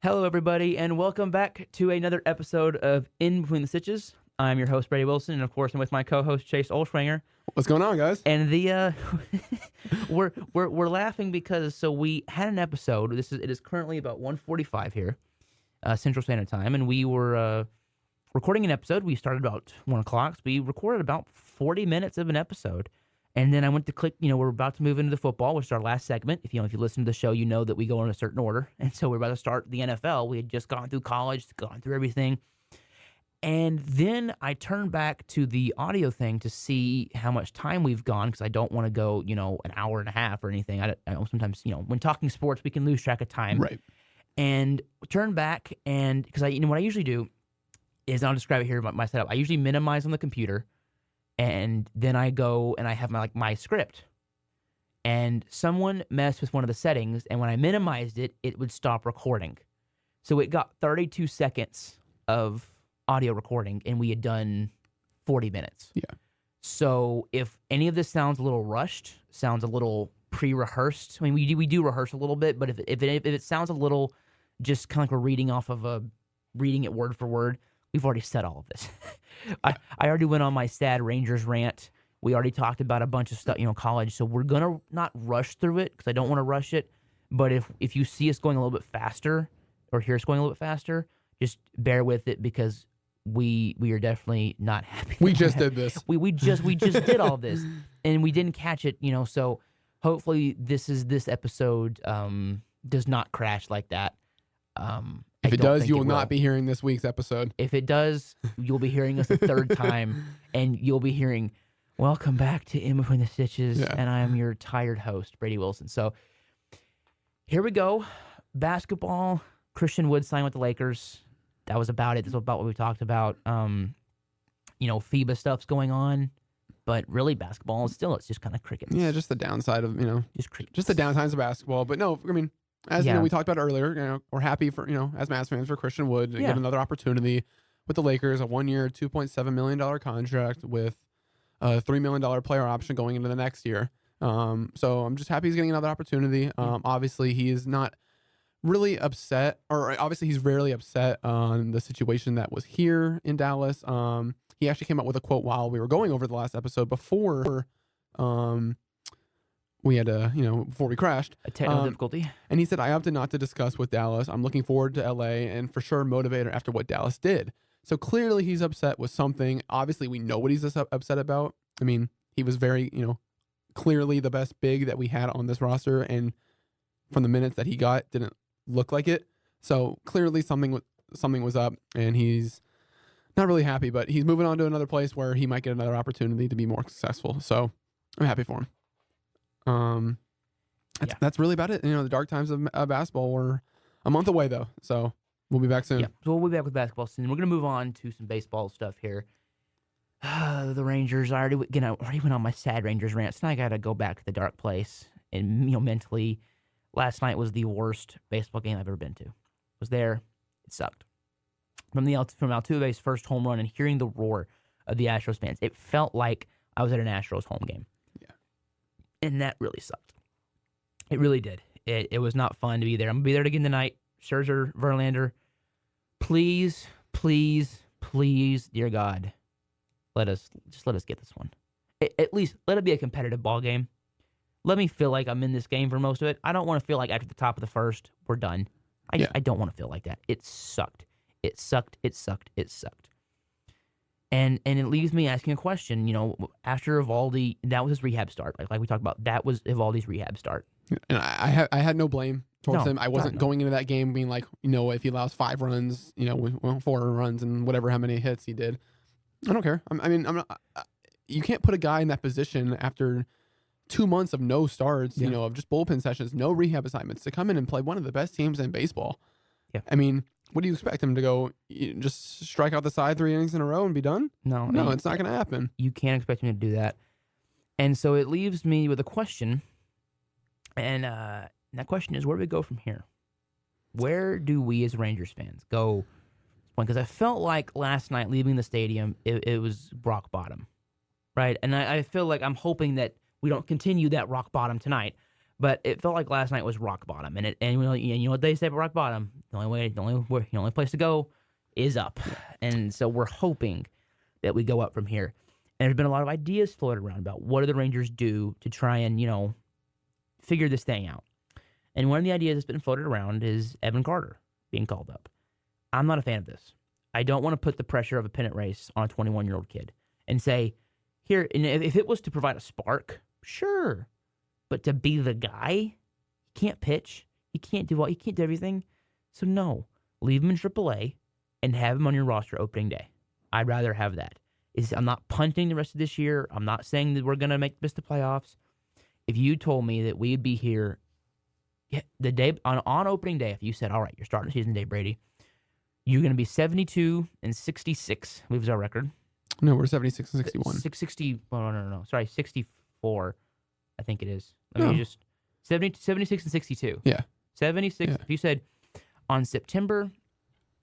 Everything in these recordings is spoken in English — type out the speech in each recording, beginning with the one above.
Hello, everybody, and welcome back to another episode of In Between the Stitches. I'm your host, Brady Wilson, and of course, I'm with my co-host, Chase Olschwanger. What's going on, guys? And the we're laughing because we had an episode. It is currently about 1:45 here, Central Standard Time, and we were recording an episode. We started about 1 o'clock. So we recorded about 40 minutes of an episode. And then I went to click, we're about to move into the football, which is our last segment. If you listen to the show, you know that we go in a certain order. And so we're about to start the NFL. We had just gone through college, gone through everything. And then I turned back to the audio thing to see how much time we've gone, because I don't want to go, an hour and a half or anything. I know sometimes, when talking sports, we can lose track of time. Right. And turn back, and because what I usually do is, I'll describe it here, my setup. I usually minimize on the computer. And then I go and I have my script. And someone messed with one of the settings, and when I minimized it, it would stop recording. So it got 32 seconds of audio recording, and we had done 40 minutes. Yeah. So if any of this sounds a little rushed, sounds a little pre-rehearsed, I mean, we do rehearse a little bit, but if it sounds a little just kind of like we're reading it word for word, we've already said all of this. I already went on my Sad Rangers rant. We already talked about a bunch of stuff, college. So we're going to not rush through it because I don't want to rush it. But if you see us going a little bit faster or hear us going a little bit faster, just bear with it because we are definitely not happy. We just did this. We just did all this and we didn't catch it, so hopefully this episode does not crash like that. If it does, you will not be hearing this week's episode. If it does, you'll be hearing us a third time, and you'll be hearing, welcome back to In Between the Stitches, and I am your tired host, Brady Wilson. So here we go. Basketball, Christian Wood signed with the Lakers. That was about it. That's about what we talked about. FIBA stuff's going on, but really basketball, it's just kind of crickets. Yeah, just the downside of, just crickets. Just the downsides of basketball. But no, I mean, as we talked about earlier, we're happy for, as Mavs fans, for Christian Wood to get another opportunity with the Lakers, a 1-year, $2.7 million contract with a $3 million player option going into the next year. So I'm just happy he's getting another opportunity. Obviously, he is not really upset, or obviously he's rarely upset on the situation that was here in Dallas. He actually came up with a quote while we were going over the last episode before we had before we crashed. A technical difficulty. And he said, I opted not to discuss with Dallas. I'm looking forward to LA and for sure motivated after what Dallas did. So clearly he's upset with something. Obviously we know what he's upset about. I mean, he was very, clearly the best big that we had on this roster. And from the minutes that he got, didn't look like it. So clearly something was up, and he's not really happy, but he's moving on to another place where he might get another opportunity to be more successful. So I'm happy for him. That's really about it. The dark times of basketball were a month away though, so we'll be back soon. Yeah, so we'll be back with basketball soon. We're gonna move on to some baseball stuff here. The Rangers. I already went on my Sad Rangers rant. So now I gotta go back to the dark place and mentally. Last night was the worst baseball game I've ever been to. Was there. It sucked. From Altuve's first home run and hearing the roar of the Astros fans, it felt like I was at an Astros home game. Yeah. And that really sucked. It really did. It was not fun to be there. I'm going to be there again tonight. Scherzer, Verlander, please, dear God, let us get this one. At least let it be a competitive ball game. Let me feel like I'm in this game for most of it. I don't want to feel like after the top of the first, we're done. I don't want to feel like that. It sucked. It sucked. And it leaves me asking a question, after Evaldi, that was his rehab start. Like we talked about, that was Evaldi's rehab start. And I had no blame towards him. I wasn't going into that game being like, if he allows 5 runs, 4 runs and whatever, how many hits he did. I don't care. I'm not, you can't put a guy in that position after 2 months of no starts, of just bullpen sessions, no rehab assignments, to come in and play one of the best teams in baseball. Yeah. I mean, what do you expect him to go just strike out the side 3 innings in a row and be done? No, it's not going to happen. You can't expect him to do that. And so it leaves me with a question. And that question is, where do we go from here? Where do we as Rangers fans go? Because I felt like last night leaving the stadium, it was rock bottom, right? And I feel like I'm hoping that we don't continue that rock bottom tonight. But it felt like last night was rock bottom. And you know what they say about rock bottom? The only place to go is up. And so we're hoping that we go up from here. And there's been a lot of ideas floated around about what do the Rangers do to try and, figure this thing out. And one of the ideas that's been floated around is Evan Carter being called up. I'm not a fan of this. I don't want to put the pressure of a pennant race on a 21-year-old kid and say, here, and if it was to provide a spark, sure. But to be the guy, he can't pitch. He can't do everything. So no, leave him in AAA and have him on your roster opening day. I'd rather have that. I'm not punting the rest of this year. I'm not saying that we're going to miss the playoffs. If you told me that we'd be here the day on opening day, if you said, all right, you're starting the season today, Brady, you're going to be 72 and 66, I believe is our record. No, we're 76 and 61. 660. Well, no. Sorry, 64, I think it is. I mean, just 76 and 62. Yeah. 76. Yeah. If you said on September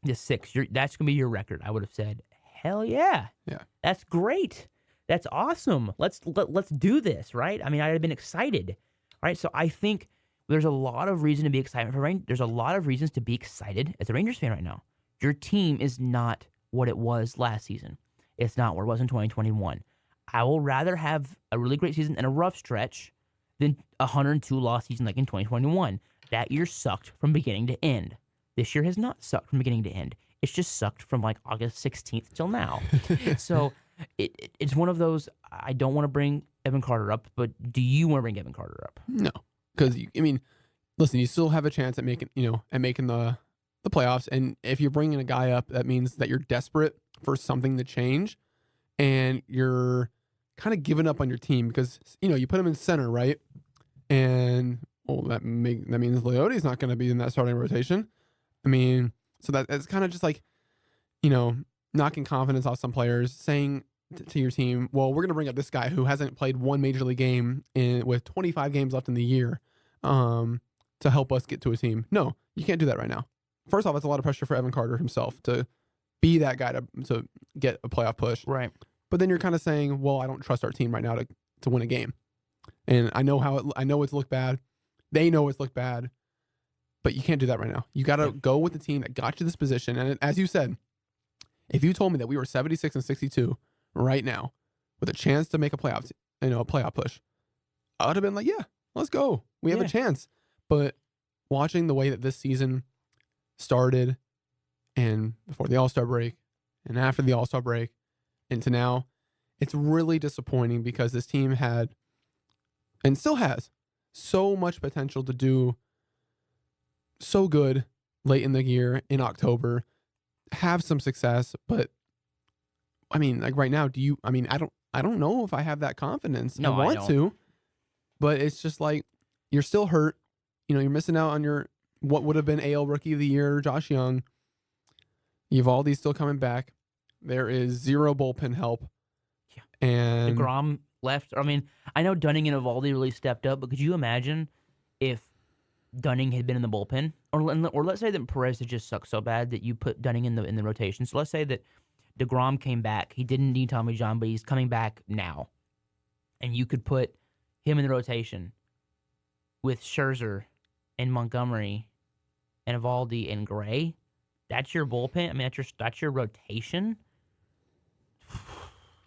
the 6th, that's going to be your record, I would have said, hell yeah. Yeah. That's great. That's awesome. Let's do this, right? I mean, I'd have been excited, right? So I think there's a lot of reason to be excited for Rangers. There's a lot of reasons to be excited as a Rangers fan right now. Your team is not what it was last season. It's not what it was in 2021. I will rather have a really great season and a rough stretch than a 102 loss season like in 2021. That year sucked from beginning to end. This year has not sucked from beginning to end. It's just sucked from like August 16th till now. So it's one of those, I don't want to bring Evan Carter up, but do you want to bring Evan Carter up? No. Because, listen, you still have a chance at making the playoffs. And if you're bringing a guy up, that means that you're desperate for something to change. And you're kind of giving up on your team because, you put him in center, right? And, that means Leote's not going to be in that starting rotation. So that's kind of just like, knocking confidence off some players, saying to your team, well, we're going to bring up this guy who hasn't played one major league game with 25 games left in the year to help us get to a team. No, you can't do that right now. First off, it's a lot of pressure for Evan Carter himself to be that guy to get a playoff push. Right. But then you're kind of saying, well, I don't trust our team right now to win a game. And I know it's looked bad. They know it's looked bad. But you can't do that right now. You got to go with the team that got you this position. And as you said, if you told me that we were 76 and 62 right now with a chance to make a playoff push, I would have been like, yeah, let's go. We have a chance. But watching the way that this season started and before the All-Star break and after the All-Star break into now, it's really disappointing because this team had and still has so much potential to do so good late in the year in October, have some success, but like right now, I don't know if I have that confidence. No, I want to, but it's just like you're still hurt. You're missing out on what would have been AL Rookie of the Year, Josh Young. Evaldi's still coming back. There is zero bullpen help. Yeah. And DeGrom left. I know Dunning and Evaldi really stepped up, but could you imagine if Dunning had been in the bullpen, or let's say that Perez had just sucked so bad that you put Dunning in the rotation. So let's say that DeGrom came back. He didn't need Tommy John, but he's coming back now, and you could put him in the rotation with Scherzer and Montgomery and Evaldi and Gray. That's your bullpen. That's your rotation.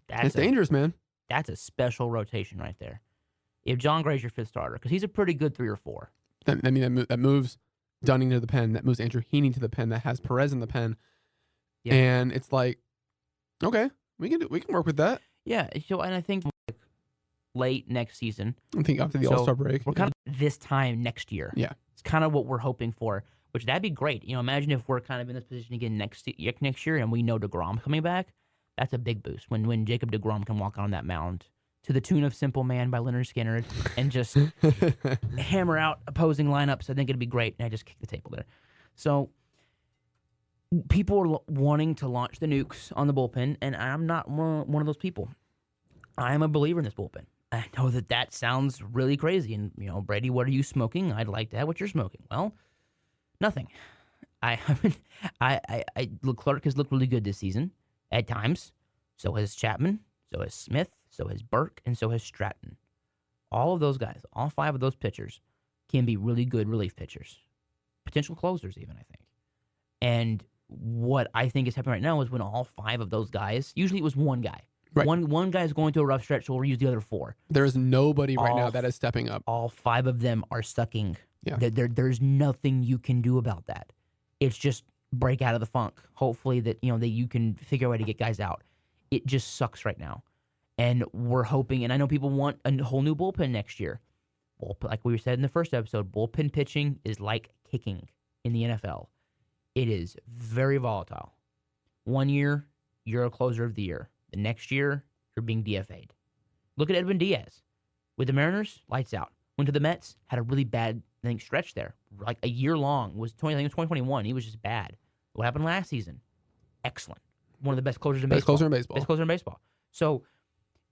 It's dangerous, man. That's a special rotation right there. If John Gray's your fifth starter, because he's a pretty good 3 or 4. That moves Dunning to the pen. That moves Andrew Heaney to the pen. That has Perez in the pen. Yeah. And it's like, okay, we can work with that. Yeah. So, and I think late next season. I think after the All-Star break. We're kind of this time next year. Yeah. It's kind of what we're hoping for, which that'd be great. Imagine if we're kind of in this position again next year and we know DeGrom coming back. That's a big boost when Jacob DeGrom can walk on that mound to the tune of Simple Man by Leonard Skinner and just hammer out opposing lineups. I think it'd be great. And I just kicked the table there. So people are wanting to launch the nukes on the bullpen, and I'm not one of those people. I am a believer in this bullpen. I know that sounds really crazy. And, Brady, what are you smoking? I'd like to have what you're smoking. Well, nothing. Clark has looked really good this season at times. So has Chapman. So has Smith. So has Burke, and so has Stratton. All of those guys, all 5 of those pitchers, can be really good relief pitchers. Potential closers even, I think. And what I think is happening right now is when all 5 of those guys, usually it was one guy. Right. One guy is going through a rough stretch, so we'll use the other 4. There is nobody right now that is stepping up. All 5 of them are sucking. Yeah. There's nothing you can do about that. It's just break out of the funk. Hopefully that you can figure a way to get guys out. It just sucks right now. And we're hoping, and I know people want a whole new bullpen next year. Like we said in the first episode, bullpen pitching is like kicking in the NFL. It is very volatile. 1 year, you're a closer of the year. The next year, you're being DFA'd. Look at Edwin Diaz. With the Mariners, lights out. Went to the Mets, had a really bad stretch there. Like a year long. I think it was 2021. He was just bad. What happened last season? Excellent. One of the best closers in baseball. Best closer in baseball. So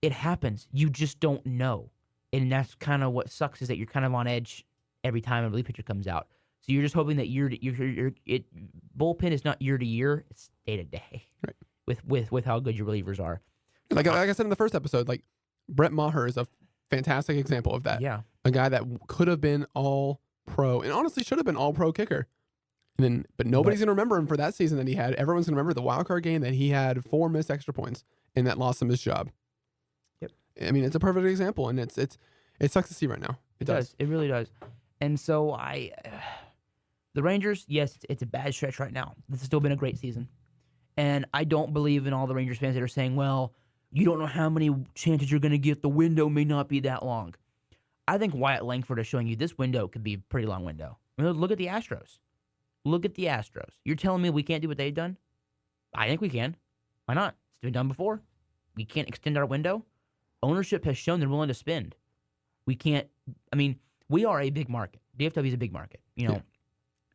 it happens. You just don't know. And that's kind of what sucks, is that you're kind of on edge every time a relief pitcher comes out. So you're just hoping that bullpen is not year to year, it's day to day. Right. With how good your relievers are. Like I said in the first episode, like Brett Maher is a fantastic example of that. Yeah. A guy that could have been all pro and honestly should have been all pro kicker. But nobody's gonna remember him for that season that he had. Everyone's gonna remember the wild card game that he had 4 missed extra points and that lost him his job. Yep. I mean, it's a perfect example, and it sucks to see right now. It does. It really does. And so the Rangers, yes, it's a bad stretch right now. This has still been a great season. And I don't believe in all the Rangers fans that are saying, well, you don't know how many chances you're going to get. The window may not be that long. I think Wyatt Langford is showing you this window could be a pretty long window. I mean, look at the Astros. Look at the Astros. You're telling me we can't do what they've done? I think we can. Why not? It's been done before. We can't extend our window. Ownership has shown they're willing to spend. We can't. I mean, we are a big market. DFW is a big market, Yeah.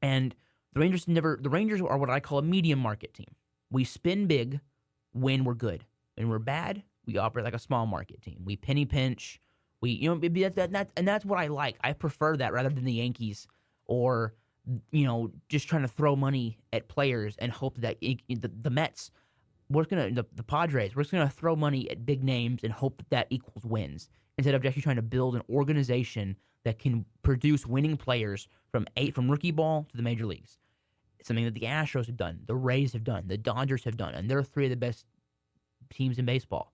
And the Rangers are what I call a medium market team. We spin big when we're good. When we're bad, we operate like a small market team. We penny pinch. That's what I like. I prefer that rather than the Yankees or just trying to throw money at players and hope that the Mets, the Padres, we're just gonna throw money at big names and hope that equals wins instead of actually trying to build an organization that can produce winning players from rookie ball to the major leagues. It's something that the Astros have done, the Rays have done, the Dodgers have done, and they're 3 of the best teams in baseball.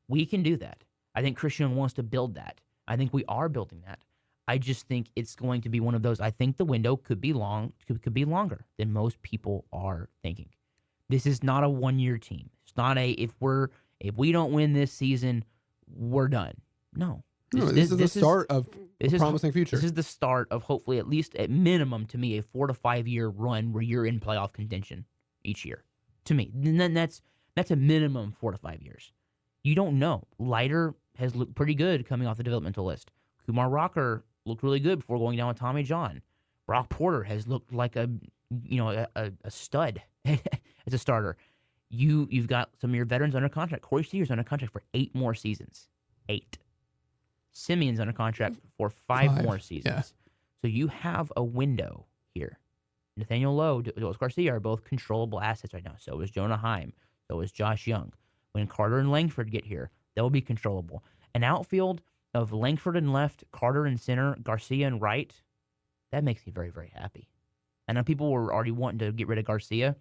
We can do that. I think Christian wants to build that. I think we are building that. I just think it's going to be one of those. I think the window could be could be longer than most people are thinking. This is not a 1-year team. It's not if we don't win this season, we're done. No. This is the start of a promising future. This is the start of hopefully, at least at minimum to me, a 4 to 5 year run where you're in playoff contention each year. To me, and then that's a minimum 4 to 5 years. You don't know. Leiter has looked pretty good coming off the developmental list. Kumar Rocker looked really good before going down with Tommy John. Brock Porter has looked like a stud as a starter. You've got some of your veterans under contract. Corey Seager's under contract for 8 more seasons. 8. Simeon's under contract for 5 more seasons. Yeah. So you have a window here. Nathaniel Lowe, Joel Garcia are both controllable assets right now. So is Jonah Heim. So is Josh Young. When Carter and Langford get here, they'll be controllable. An outfield of Langford in left, Carter in center, Garcia in right, that makes me very, very happy. I know people were already wanting to get rid of Garcia.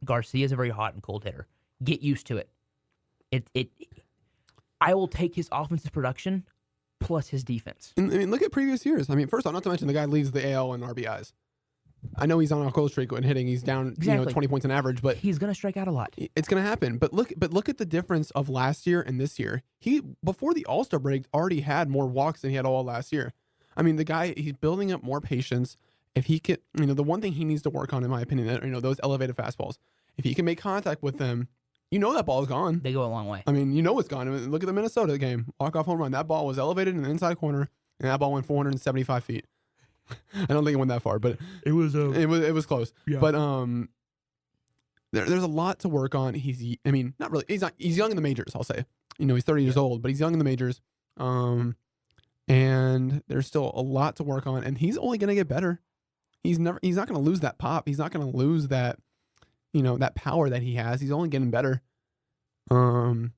Garcia is a very hot and cold hitter. Get used to it. I will take his offensive production plus his defense. I mean, look at previous years. I mean, first off, not to mention the guy leads the AL in RBIs. I know he's on a cold streak when hitting. He's down, 20 points on average, but he's going to strike out a lot. It's going to happen. But look at the difference of last year and this year. He before the All-Star break already had more walks than he had all last year. I mean, the guy, he's building up more patience. If he could, the one thing he needs to work on, in my opinion, those elevated fastballs. If he can make contact with them, that ball is gone. They go a long way. I mean, it's gone. I mean, look at the Minnesota game. Walk-off home run. That ball was elevated in the inside corner, and that ball went 475 feet. I don't think it went that far, but it was close. Yeah. But there's a lot to work on. Not really. He's young in the majors, I'll say. He's 30 years old, but he's young in the majors. And there's still a lot to work on, and he's only going to get better. He's not going to lose that pop. He's not going to lose that, that power that he has. He's only getting better. So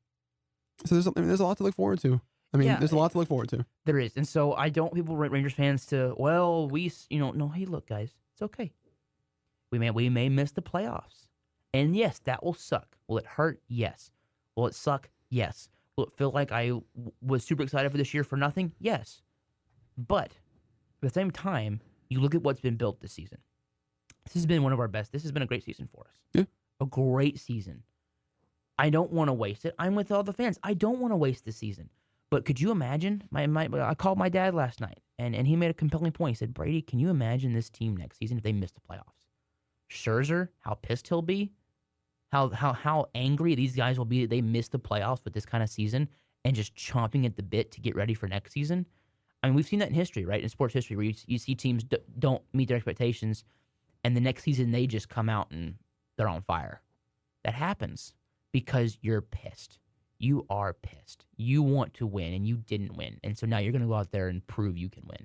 there's a lot to look forward to. There's a lot to look forward to. There is. And so I don't want Rangers fans to, no, hey, look, guys, it's okay. We may miss the playoffs. And yes, that will suck. Will it hurt? Yes. Will it suck? Yes. Will it feel like I was super excited for this year for nothing? Yes. But at the same time, you look at what's been built this season. This has been one of our best. This has been a great season for us. Yeah. A great season. I don't want to waste it. I'm with all the fans. I don't want to waste the season. But could you imagine? I called my dad last night, and he made a compelling point. He said, Brady, can you imagine this team next season if they miss the playoffs? Scherzer, how pissed he'll be, how angry these guys will be that they missed the playoffs with this kind of season and just chomping at the bit to get ready for next season. I mean, we've seen that in history, right? In sports history, where you see teams don't meet their expectations, and the next season they just come out and they're on fire. That happens because you're pissed. You are pissed. You want to win, and you didn't win. And so now you're going to go out there and prove you can win.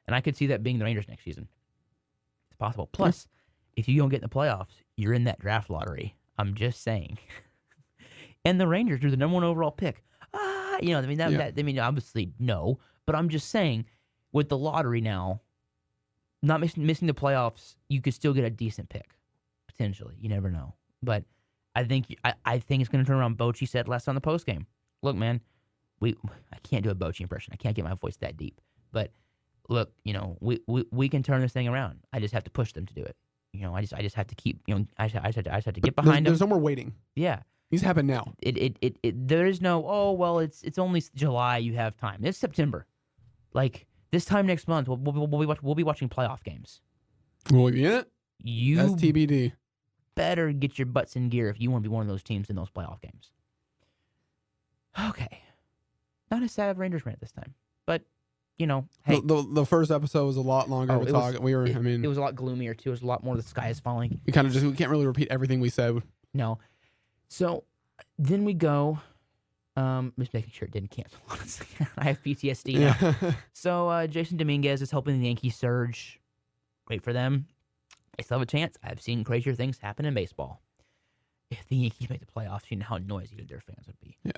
And I could see that being the Rangers next season. It's possible. Plus, if you don't get in the playoffs, you're in that draft lottery. I'm just saying. And the Rangers are the number 1 overall pick. Obviously, no. But I'm just saying, with the lottery now, not missing the playoffs, you could still get a decent pick, potentially. You never know. But I think it's going to turn around. Bochy said last on the postgame, look, man, I can't do a Bochy impression. I can't get my voice that deep. But look, we can turn this thing around. I just have to push them to do it. I just have to keep, I just have to get behind them. There's no more waiting. Yeah. These happen now. There is no, it's only July, you have time. It's September. Like, this time next month, we'll be watching playoff games. Will we be in it? That's TBD. Better get your butts in gear if you want to be one of those teams in those playoff games. Okay. Not as sad of Rangers rant this time. But, hey. The first episode was a lot longer of a talk. It was a lot gloomier, too. It was a lot more the sky is falling. We can't really repeat everything we said. No. So, then we go. Just making sure it didn't cancel on us. I have PTSD now. Yeah. So, Jason Dominguez is helping the Yankees surge. Great for them. They still have a chance. I've seen crazier things happen in baseball. If the Yankees make the playoffs, you know how noisy their fans would be. Yeah.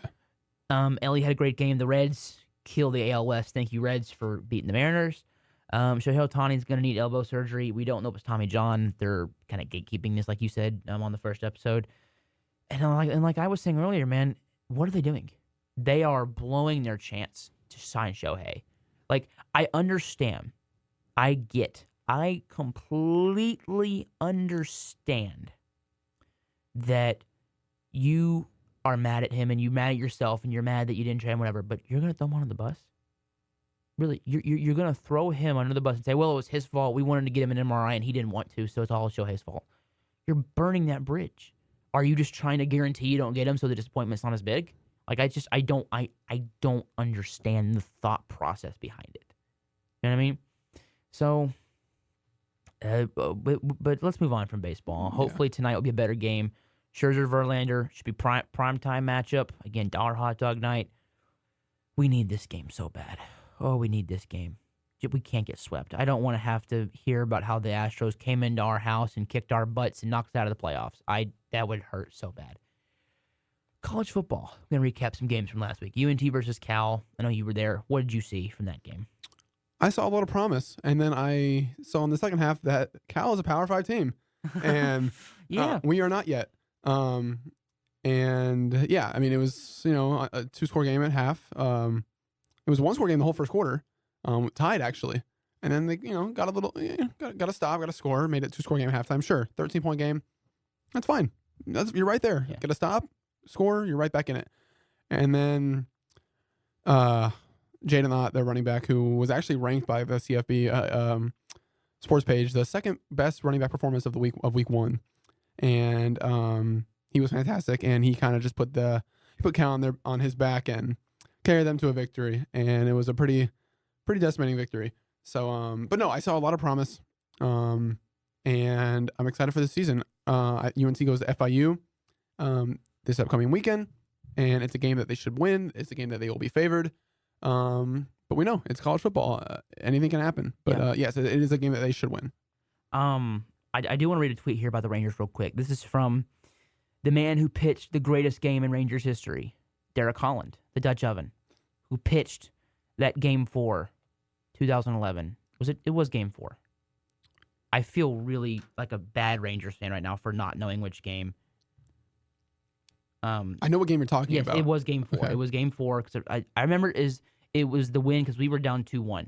Ellie had a great game. The Reds kill the AL West. Thank you, Reds, for beating the Mariners. Shohei Ohtani's going to need elbow surgery. We don't know if it's Tommy John. They're kind of gatekeeping this, like you said, on the first episode. And like I was saying earlier, man, what are they doing? They are blowing their chance to sign Shohei. Like, I understand. I completely understand that you are mad at him and you're mad at yourself and you're mad that you didn't trade him, whatever, but you're going to throw him under the bus? Really? You're going to throw him under the bus and say, well, it was his fault. We wanted to get him an MRI and he didn't want to, so it's all Shohei's fault. You're burning that bridge. Are you just trying to guarantee you don't get him so the disappointment's not as big? Like, I don't understand the thought process behind it. You know what I mean? So, but let's move on from baseball. Hopefully tonight will be a better game. Scherzer, Verlander should be prime time matchup. Again, dollar hot dog night. We need this game so bad. Oh, we need this game. We can't get swept. I don't want to have to hear about how the Astros came into our house and kicked our butts and knocked us out of the playoffs. That would hurt so bad. College football. I'm going to recap some games from last week. UNT versus Cal. I know you were there. What did you see from that game? I saw a lot of promise, and then I saw in the second half that Cal is a Power 5 team, and we are not yet. And yeah, I mean, it was a 2-score game at half. It was a 1-score game the whole first quarter, tied actually, and then they got a little got a stop, got a score, made it 2-score game at halftime. Sure, 13-point game, that's fine. You're right there. Yeah. Get a stop, score, you're right back in it, and then Jaden Ott, their running back, who was actually ranked by the CFB sports page the second best running back performance of week 1, and he was fantastic, and he kind of just put Cal on his back and carried them to a victory, and it was a pretty decimating victory. So, but no, I saw a lot of promise, and I'm excited for this season. UNC goes to FIU this upcoming weekend, and it's a game that they should win. It's a game that they will be favored. But we know it's college football. Anything can happen. But yes, it is a game that they should win. I do want to read a tweet here about the Rangers real quick. This is from the man who pitched the greatest game in Rangers history, Derek Holland, the Dutch Oven, who pitched that Game 4, 2011. It was Game 4. I feel really like a bad Rangers fan right now for not knowing which game. I know what game you're talking about. Yes, it was Game 4. Okay. It was Game 4 because I remember it was the win because we were down 2-1.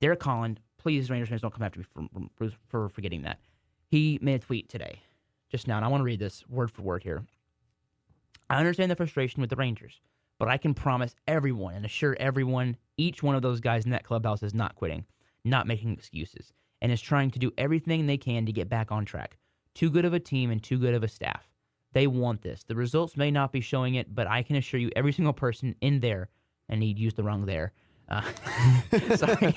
Derek Holland, please, Rangers fans, don't come after me for forgetting that. He made a tweet today, just now, and I want to read this word for word here. I understand the frustration with the Rangers, but I can promise everyone and assure everyone, each one of those guys in that clubhouse is not quitting, not making excuses, and is trying to do everything they can to get back on track. Too good of a team and too good of a staff. They want this. The results may not be showing it, but I can assure you every single person in there, and he'd used the wrong there. Sorry,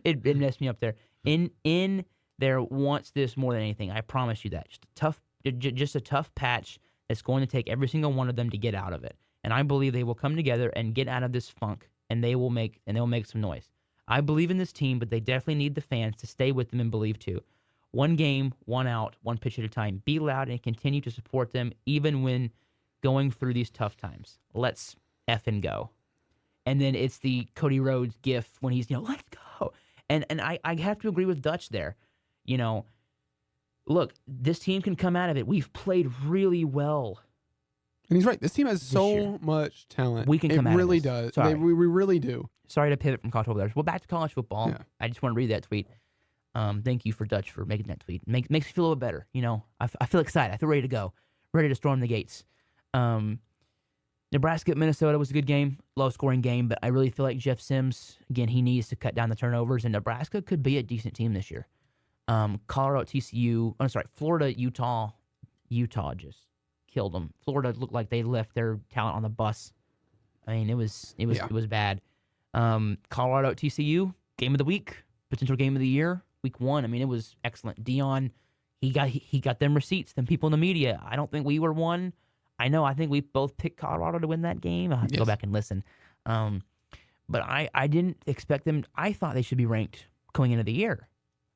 it messed me up there. In there wants this more than anything. I promise you that. Just a tough patch that's going to take every single one of them to get out of it. And I believe they will come together and get out of this funk, and they will make some noise. I believe in this team, but they definitely need the fans to stay with them and believe too. One game, one out, one pitch at a time. Be loud and continue to support them even when going through these tough times. Let's effing go. And then it's the Cody Rhodes gif when he's, let's go. And I have to agree with Dutch there. Look, this team can come out of it. We've played really well. And he's right. This team has so much talent. We can come out of this. It really does. We really do. Sorry to pivot from college football. Well, back to college football. Yeah. I just want to read that tweet. Thank you for Dutch for making that tweet. Makes me feel a little better. I feel excited. I feel ready to go. Ready to storm the gates. Nebraska at Minnesota was a good game. Low-scoring game, but I really feel like Jeff Sims, again, he needs to cut down the turnovers, and Nebraska could be a decent team this year. Colorado at TCU. Florida, Utah just killed them. Florida looked like they left their talent on the bus. I mean, it was bad. Colorado at TCU, game of the week, potential game of the year, week 1. I mean, it was excellent. Dion, he got them receipts. Them people in the media. I don't think we were one. I think we both picked Colorado to win that game. I'll have to go back and listen. But I didn't expect them. I thought they should be ranked going into the year.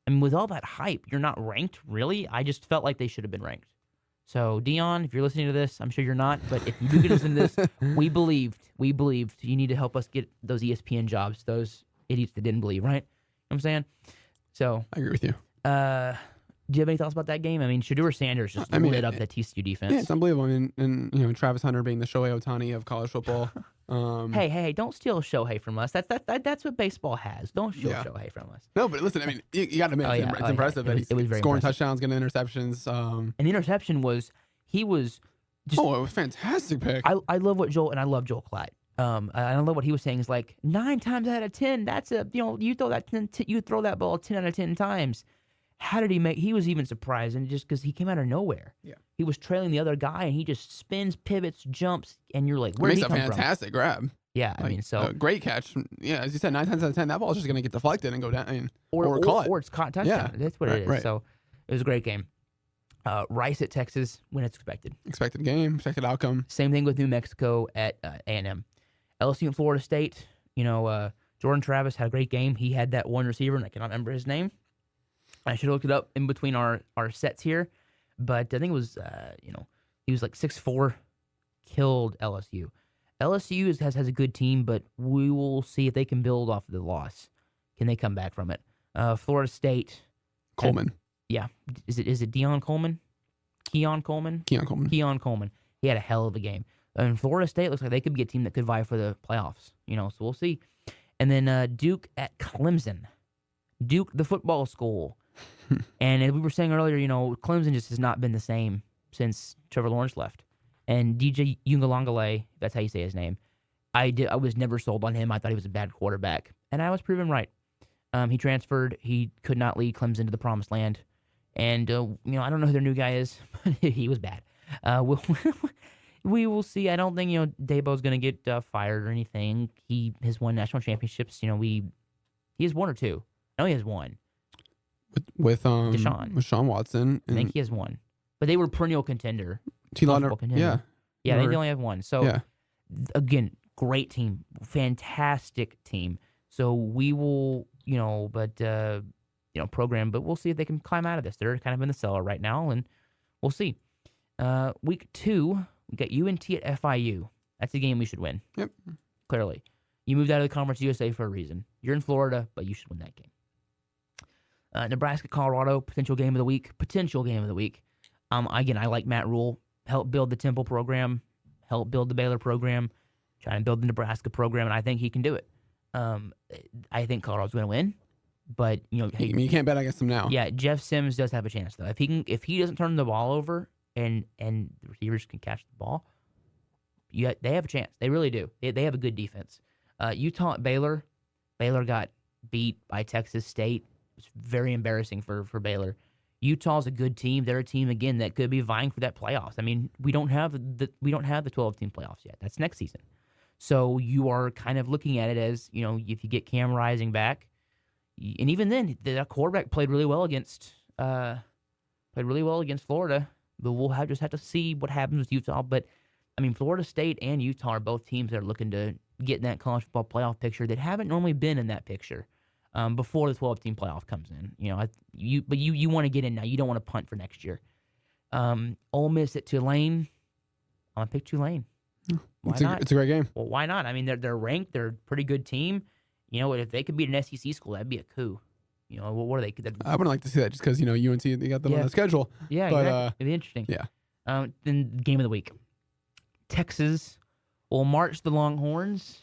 I mean, with all that hype, you're not ranked, really? I just felt like they should have been ranked. So, Dion, if you're listening to this, I'm sure you're not, but if you do get listen to this, we believed. You need to help us get those ESPN jobs, those idiots that didn't believe, right? You know what I'm saying? So, I agree with you. Do you have any thoughts about that game? I mean, Shedeur Sanders just lit up that TCU defense. Yeah, it's unbelievable. And Travis Hunter being the Shohei Ohtani of college football. Hey, don't steal Shohei from us. That's what baseball has. Don't steal Shohei from us. No, but listen, I mean, you got to admit, it's impressive that he's scoring touchdowns, getting interceptions. And the interception was, it was a fantastic pick. I love what Joel, and I love Joel Klatt. I love what he was saying is like 9 times out of 10, that's you throw that ball 10 out of 10 times. How did he make? He was even surprised, and just because he came out of nowhere. Yeah, he was trailing the other guy, and he just spins, pivots, jumps, and you're like, where did he come from? Makes a fantastic grab. Yeah, I mean, so great catch. Yeah, as you said, 9 times out of 10, that ball's just gonna get deflected and go down, or caught, or it's caught touchdown. Yeah, that's what it is. Right. So it was a great game. Rice at Texas when it's expected. Expected game, expected outcome. Same thing with New Mexico at A&M. LSU and Florida State. Jordan Travis had a great game. He had that one receiver, and I cannot remember his name. I should have looked it up in between our sets here, but I think it was, he was like 6'4", killed LSU. LSU has a good team, but we will see if they can build off of the loss. Can they come back from it? Florida State. Coleman. Is it Keon Coleman? Keon Coleman. He had a hell of a game. And Florida State looks like they could be a team that could vie for the playoffs. So we'll see. And then Duke at Clemson. Duke, the football school. And as we were saying earlier, Clemson just has not been the same since Trevor Lawrence left. And DJ Uiagalelei, that's how you say his name, I was never sold on him. I thought he was a bad quarterback. And I was proven right. He transferred. He could not lead Clemson to the promised land. And, I don't know who their new guy is, but he was bad. We will see. I don't think, Dabo's going to get fired or anything. He has won national championships. He has one or two. No, he has one. With Deshaun Watson. I think he has one. But they were perennial contender. contender. Yeah, they only have one. So, again, great team. Fantastic team. So we will, program, but we'll see if they can climb out of this. They're kind of in the cellar right now, and we'll see. Week 2, we got UNT at FIU. That's a game we should win. Yep. Clearly. You moved out of the Conference USA for a reason. You're in Florida, but you should win that game. Nebraska, Colorado, potential game of the week. Again, I like Matt Rule. Help build the Temple program, help build the Baylor program, try and build the Nebraska program, and I think he can do it. I think Colorado's going to win, but hey, you can't bet against them now. Yeah, Jeff Sims does have a chance though. If he doesn't turn the ball over and the receivers can catch the ball, they have a chance. They really do. They have a good defense. Utah at Baylor. Baylor got beat by Texas State. It's very embarrassing for Baylor. Utah's a good team. They're a team again that could be vying for that playoffs. I mean, we don't have the 12-team playoffs yet. That's next season. So you are kind of looking at it as, if you get Cam Rising back, and even then, the quarterback played really well against Florida. But we'll just have to see what happens with Utah. But I mean, Florida State and Utah are both teams that are looking to get in that college football playoff picture that haven't normally been in that picture before the 12-team playoff comes in. You want to get in now. You don't want to punt for next year. Ole Miss at Tulane. I'm gonna pick Tulane. Why not? It's a great game. Well, why not? I mean, they're ranked. They're a pretty good team. If they could beat an SEC school, that'd be a coup. What are they? I wouldn't like to see that just because UNC they got them on the schedule. Yeah, but, exactly. It'd be interesting. Yeah. Then game of the week. Texas will march the Longhorns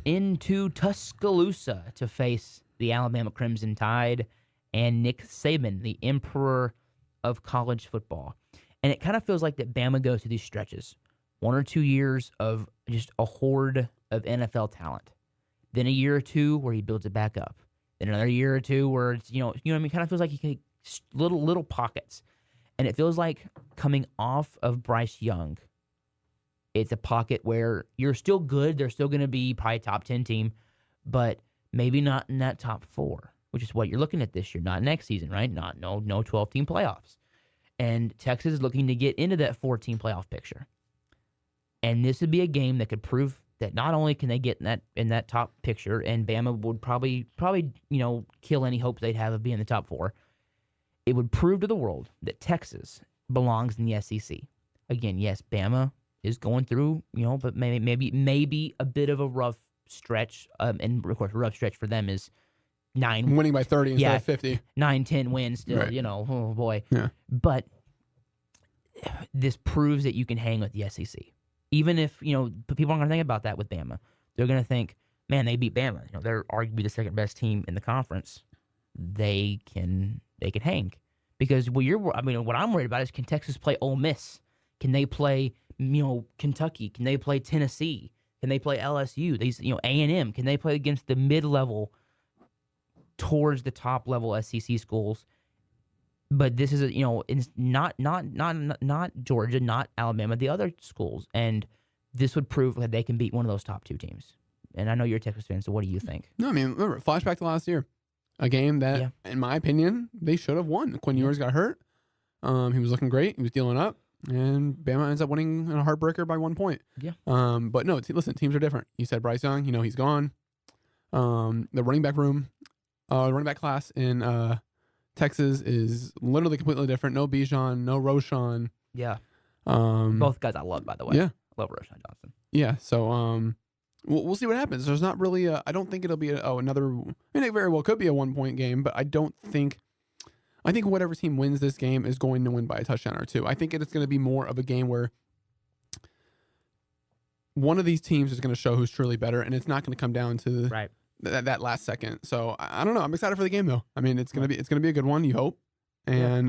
into Tuscaloosa to face the Alabama Crimson Tide and Nick Saban, the emperor of college football. And it kind of feels like that Bama goes through these stretches. 1 or 2 years of just a horde of NFL talent. Then a year or two where he builds it back up. Then another year or two where it's, what I mean? Kind of feels like he can little pockets. And it feels like coming off of Bryce Young, it's a pocket where you're still good. They're still going to be probably a top 10 team, but maybe not in that top 4, which is what you're looking at this year. Not next season, right? No 12-team playoffs. And Texas is looking to get into that 14 playoff picture. And this would be a game that could prove that not only can they get in that top picture, and Bama would probably kill any hopes they'd have of being in the top 4. It would prove to the world that Texas belongs in the SEC. Again, yes, Bama is going through, but maybe a bit of a rough stretch. And of course, a rough stretch for them is 9 winning by 30 instead of 50. 9-10 wins still, right. Oh boy. Yeah. But this proves that you can hang with the SEC. Even if, people aren't going to think about that with Bama. They're going to think, man, they beat Bama. They're arguably the second best team in the conference. They can hang. Because what I'm worried about is, can Texas play Ole Miss? Can they play, Kentucky? Can they play Tennessee? Can they play LSU? These, A&M. Can they play against the mid-level towards the top level SEC schools? But this is it's not Georgia, not Alabama, the other schools, and this would prove that they can beat one of those top 2 teams. And I know you're a Texas fan, so what do you think? No, I mean, remember, flashback to last year, a game that, in my opinion, they should have won. Quinn Ewers got hurt. He was looking great. He was dealing up, and Bama ends up winning in a heartbreaker by 1 point. Yeah. But no, listen, teams are different. You said Bryce Young, he's gone. The running back class in Texas is literally completely different. No Bijan, no Roshan. Yeah. Both guys I love, by the way. Yeah. I love Roshan Johnson. Yeah. So we'll see what happens. There's not really I don't think it'll be another. I mean, it very well could be a 1-point game, but I think whatever team wins this game is going to win by a touchdown or 2. I think it's going to be more of a game where one of these teams is going to show who's truly better, and it's not going to come down to right. That last second. So I don't know. I'm excited for the game though. I mean, it's gonna be a good one. You hope, and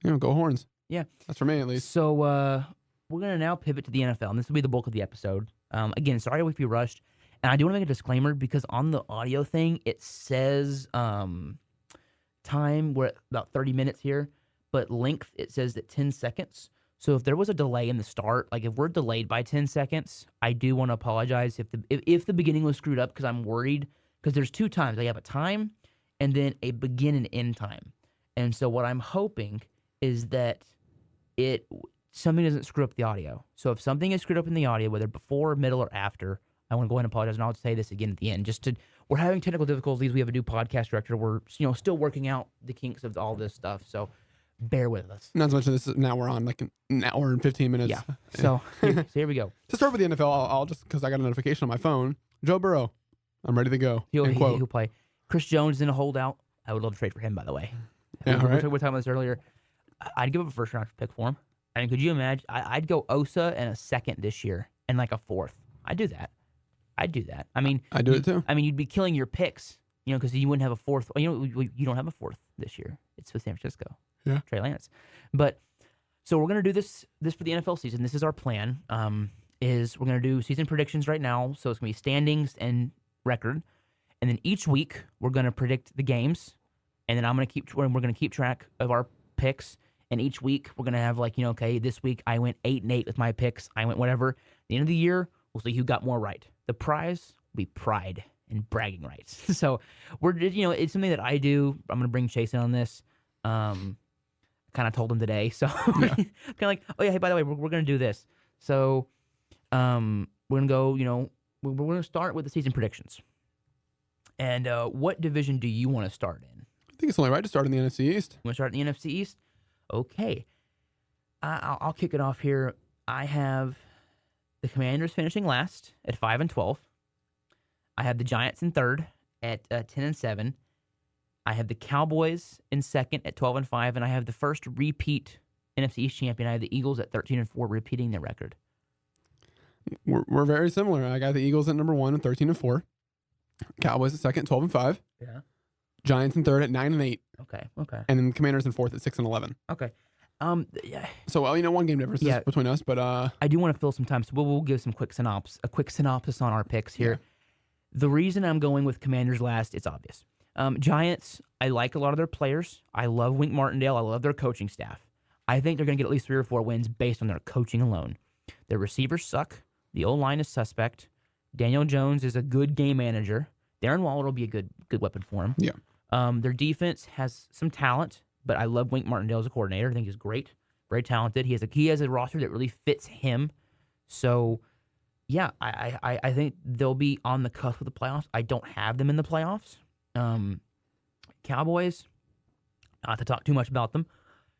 go Horns. Yeah, that's for me at least. So we're gonna now pivot to the NFL, and this will be the bulk of the episode. Again, sorry if we rushed, and I do want to make a disclaimer because on the audio thing it says time. We're at about 30 minutes here, but length it says that 10 seconds. So if there was a delay in the start, like if we're delayed by 10 seconds, I do want to apologize if the beginning was screwed up, because I'm worried, because there's 2 times. They have a time and then a begin and end time. And so what I'm hoping is that something doesn't screw up the audio. So if something is screwed up in the audio, whether before, middle, or after, I want to go ahead and apologize, and I'll say this again at the end. We're having technical difficulties. We have a new podcast director. We're still working out the kinks of all this stuff. So bear with us. Not to mention this. Now we're on like an hour and 15 minutes. Yeah. So here we go. To start with the NFL, I'll just, because I got a notification on my phone. Joe Burrow, I'm ready to go. He'll play. Chris Jones is in a holdout. I would love to trade for him, by the way. Yeah, we right. were talking about this earlier. I'd give up a first round pick for him. I mean, could you imagine? I'd go Osa and a second this year and like a fourth. I'd do that. I mean, I'd do it too. I mean, you'd be killing your picks, because you wouldn't have a fourth. You don't have a fourth this year. It's with San Francisco. Yeah. Trey Lance. But so we're gonna do this for the NFL season. This is our plan. Is we're gonna do season predictions right now. So it's gonna be standings and record, and then each week we're gonna predict the games, and then we're gonna keep track of our picks. And each week we're gonna have okay, this week I went 8-8 with my picks. I went whatever. At the end of the year, we'll see who got more right. The prize will be pride and bragging rights. So it's something that I do. I'm gonna bring Chase in on this. Kind of told him today. So Yeah. kind of like, oh yeah, hey, by the way, we're gonna do this. So we're gonna go. We're gonna start with the season predictions. And what division do you want to start in? I think it's only right to start in the NFC East. You want to start in the NFC East? Okay. I'll kick it off here. I have the Commanders finishing last at 5-12. I have the Giants in third at 10-7. I have the Cowboys in second at 12-5, and I have the first repeat NFC East champion. I have the Eagles at 13-4, repeating their record. We're very similar. I got the Eagles at number 1 at 13-4. Cowboys at second, 12-5. Yeah. Giants in third at 9-8. Okay. And then Commanders in fourth at 6-11. Okay. Yeah. So one game difference between us, but I do want to fill some time, so we'll give some quick synopsis on our picks here. Yeah. The reason I'm going with Commanders last, it's obvious. Giants, I like a lot of their players. I love Wink Martindale. I love their coaching staff. I think they're going to get at least 3 or 4 wins based on their coaching alone. Their receivers suck. The O-line is suspect. Daniel Jones is a good game manager. Darren Waller will be a good weapon for him. Yeah. Their defense has some talent, but I love Wink Martindale as a coordinator. I think he's great, very talented. He has a roster that really fits him. So, yeah, I think they'll be on the cusp of the playoffs. I don't have them in the playoffs. Cowboys, not to talk too much about them.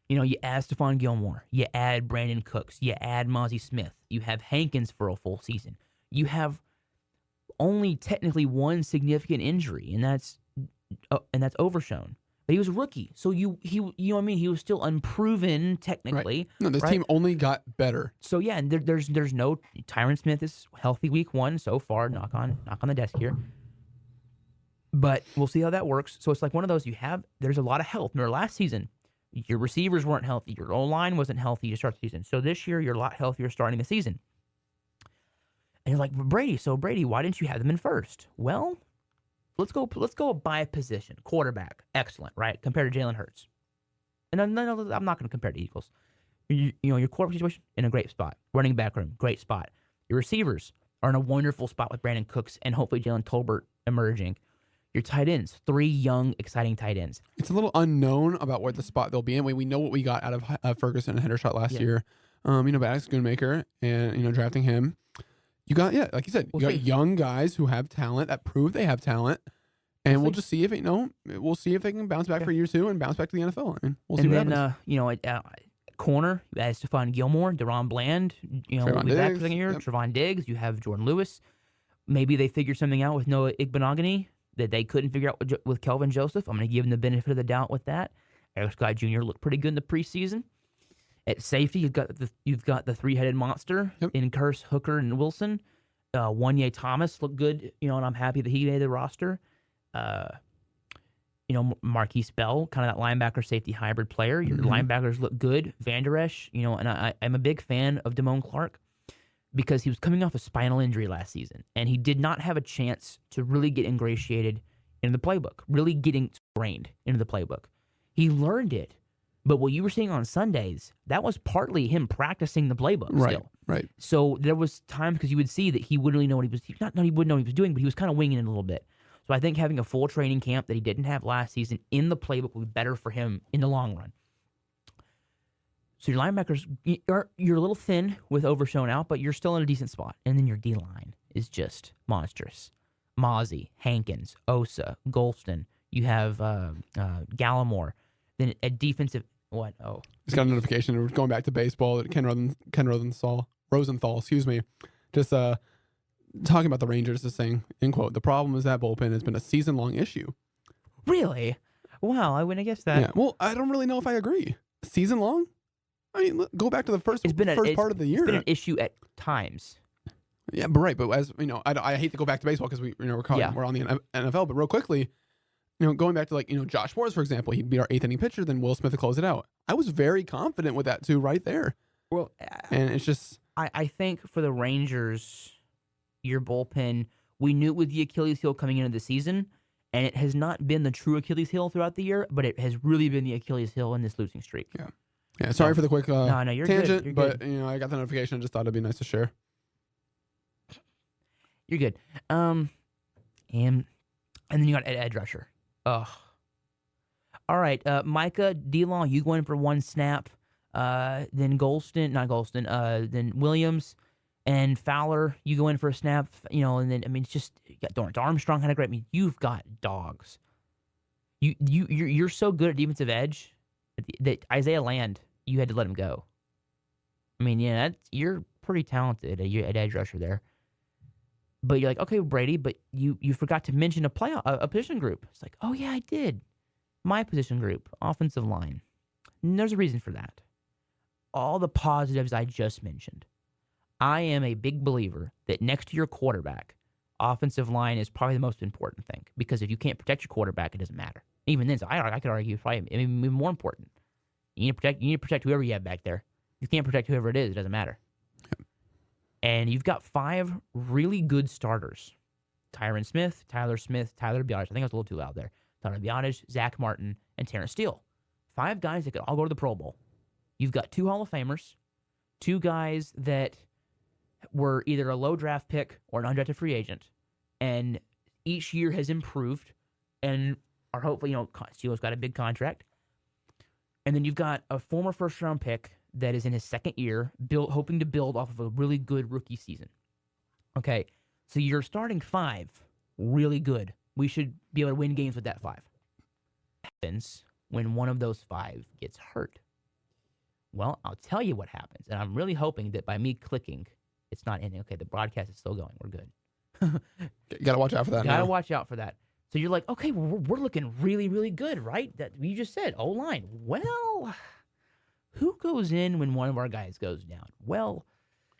You add Stephon Gilmore, you add Brandon Cooks, you add Mozzie Smith, you have Hankins for a full season. You have only technically one significant injury, and that's Overshown. But he was a rookie, so he was still unproven technically. Right. No, this right? team only got better. So yeah, and there's no Tyron Smith is healthy week 1 so far. Knock on the desk here. But we'll see how that works. So it's like one of those there's a lot of health. Remember last season, your receivers weren't healthy, your O-line wasn't healthy to start the season. So this year you're a lot healthier starting the season. And you're like, Brady, why didn't you have them in first? Well, let's go by position. Quarterback, excellent, right? Compared to Jalen Hurts. And I'm not going to compare to Eagles. Your quarterback situation in a great spot. Running back room, great spot. Your receivers are in a wonderful spot with Brandon Cooks and hopefully Jalen Tolbert emerging. Your tight ends, 3 young, exciting tight ends. It's a little unknown about what the spot they'll be in. We know what we got out of Ferguson and Hendershot last year. But Alex Schoonmaker and drafting him. You got like you said, got young guys who have talent that prove they have talent, and we'll just see if we'll see if they can bounce back for year 2 and bounce back to the NFL. And we'll see what happens. Corner, you have Stephon Gilmore, Deron Bland, will be back for the second year. Yep. Trevon Diggs, you have Jordan Lewis. Maybe they figure something out with Noah Igbenogany that they couldn't figure out with Kelvin Joseph. I'm going to give them the benefit of the doubt with that. Eric Scott Jr. looked pretty good in the preseason. At safety, you've got the 3-headed monster in Curse, Hooker, and Wilson. Wanye Thomas looked good, and I'm happy that he made the roster. Marquise Bell, kind of that linebacker safety hybrid player. Your linebackers look good. Van Der Esch, and I'm a big fan of Damone Clark because he was coming off a spinal injury last season, and he did not have a chance to really get ingratiated into the playbook, really getting ingrained into the playbook. He learned it, but what you were seeing on Sundays, that was partly him practicing the playbook still. Right. So there was times because you would see that he wouldn't really know what he was, he wouldn't know what he was doing, but he was kind of winging it a little bit. So I think having a full training camp that he didn't have last season in the playbook would be better for him in the long run. So your linebackers, you're a little thin with Overshown out, but you're still in a decent spot. And then your D-line is just monstrous. Mozzie, Hankins, Osa, Golston. You have Gallimore. Then a defensive, what? Oh. Just got a notification. We're going back to baseball. Ken Rosenthal, excuse me. Just talking about the Rangers is saying, end quote, the problem is that bullpen has been a season-long issue. Really? Well, I guess that. Yeah. Well, I don't really know if I agree. Season long? I mean, go back to the first part of the year. It's been an issue at times. Yeah, but right. But as you know, I hate to go back to baseball because we're on the NFL. But real quickly, going back to like Josh Morris, for example, he'd be our 8th inning pitcher. Then Will Smith would close it out. I was very confident with that too, right there. Well, and it's just I think for the Rangers, your bullpen, we knew it was the Achilles heel coming into the season, and it has not been the true Achilles heel throughout the year, but it has really been the Achilles heel in this losing streak. Yeah. Yeah. Sorry for the quick no, you're tangent, good. But I got the notification. I just thought it'd be nice to share. You're good. And then you got edge rusher. Ugh. All right, Micah, D-Law, you going for one snap. Then then Williams and Fowler, you go in for a snap. And then it's just you got Dorrance Armstrong had a great. You've got dogs. You're so good at defensive edge that Isaiah Land, you had to let him go. You're pretty talented at edge rusher there. But you're like, okay, Brady, but you forgot to mention a position group. It's like, oh yeah, I did. My position group, offensive line. And there's a reason for that. All the positives I just mentioned. I am a big believer that next to your quarterback, offensive line is probably the most important thing. Because if you can't protect your quarterback, it doesn't matter. Even then, so I could argue probably even more important. You need to protect whoever you have back there. You can't protect whoever it is, it doesn't matter. And you've got 5 really good starters. Tyron Smith, Tyler Biadasz. I think I was a little too loud there. Tyler Biadasz, Zach Martin, and Terrence Steele. 5 guys that could all go to the Pro Bowl. You've got 2 Hall of Famers, 2 guys that were either a low draft pick or an undrafted free agent, and each year has improved and are hopefully, Steele's got a big contract. And then you've got a former first-round pick that is in his second year, hoping to build off of a really good rookie season. Okay, so you're starting 5 really good. We should be able to win games with that 5. What happens when one of those 5 gets hurt? Well, I'll tell you what happens, and I'm really hoping that by me clicking, it's not ending. Okay, the broadcast is still going. We're good. You gotta watch out for that. Watch out for that. So you're like, okay, well, we're looking really, really good, right? That you just said, O-line. Well, who goes in when one of our guys goes down? Well,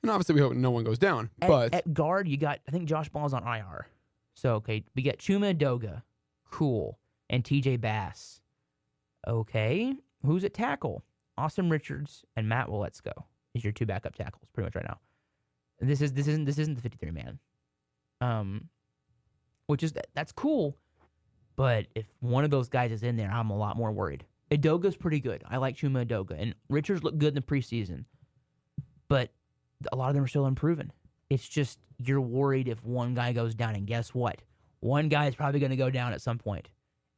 and obviously we hope no one goes down. But at guard, you got, I think Josh Ball's on IR. So, okay, we got Chuma Edoga, cool, and TJ Bass. Okay, who's at tackle? Austin Richards and Matt Waletzko is your 2 backup tackles pretty much right now. This isn't the 53 man, which is that's cool, but if one of those guys is in there, I'm a lot more worried. Edoga's pretty good. I like Chuma Edoga, and Richards looked good in the preseason, but a lot of them are still improving. It's just you're worried if one guy goes down, and guess what? One guy is probably going to go down at some point,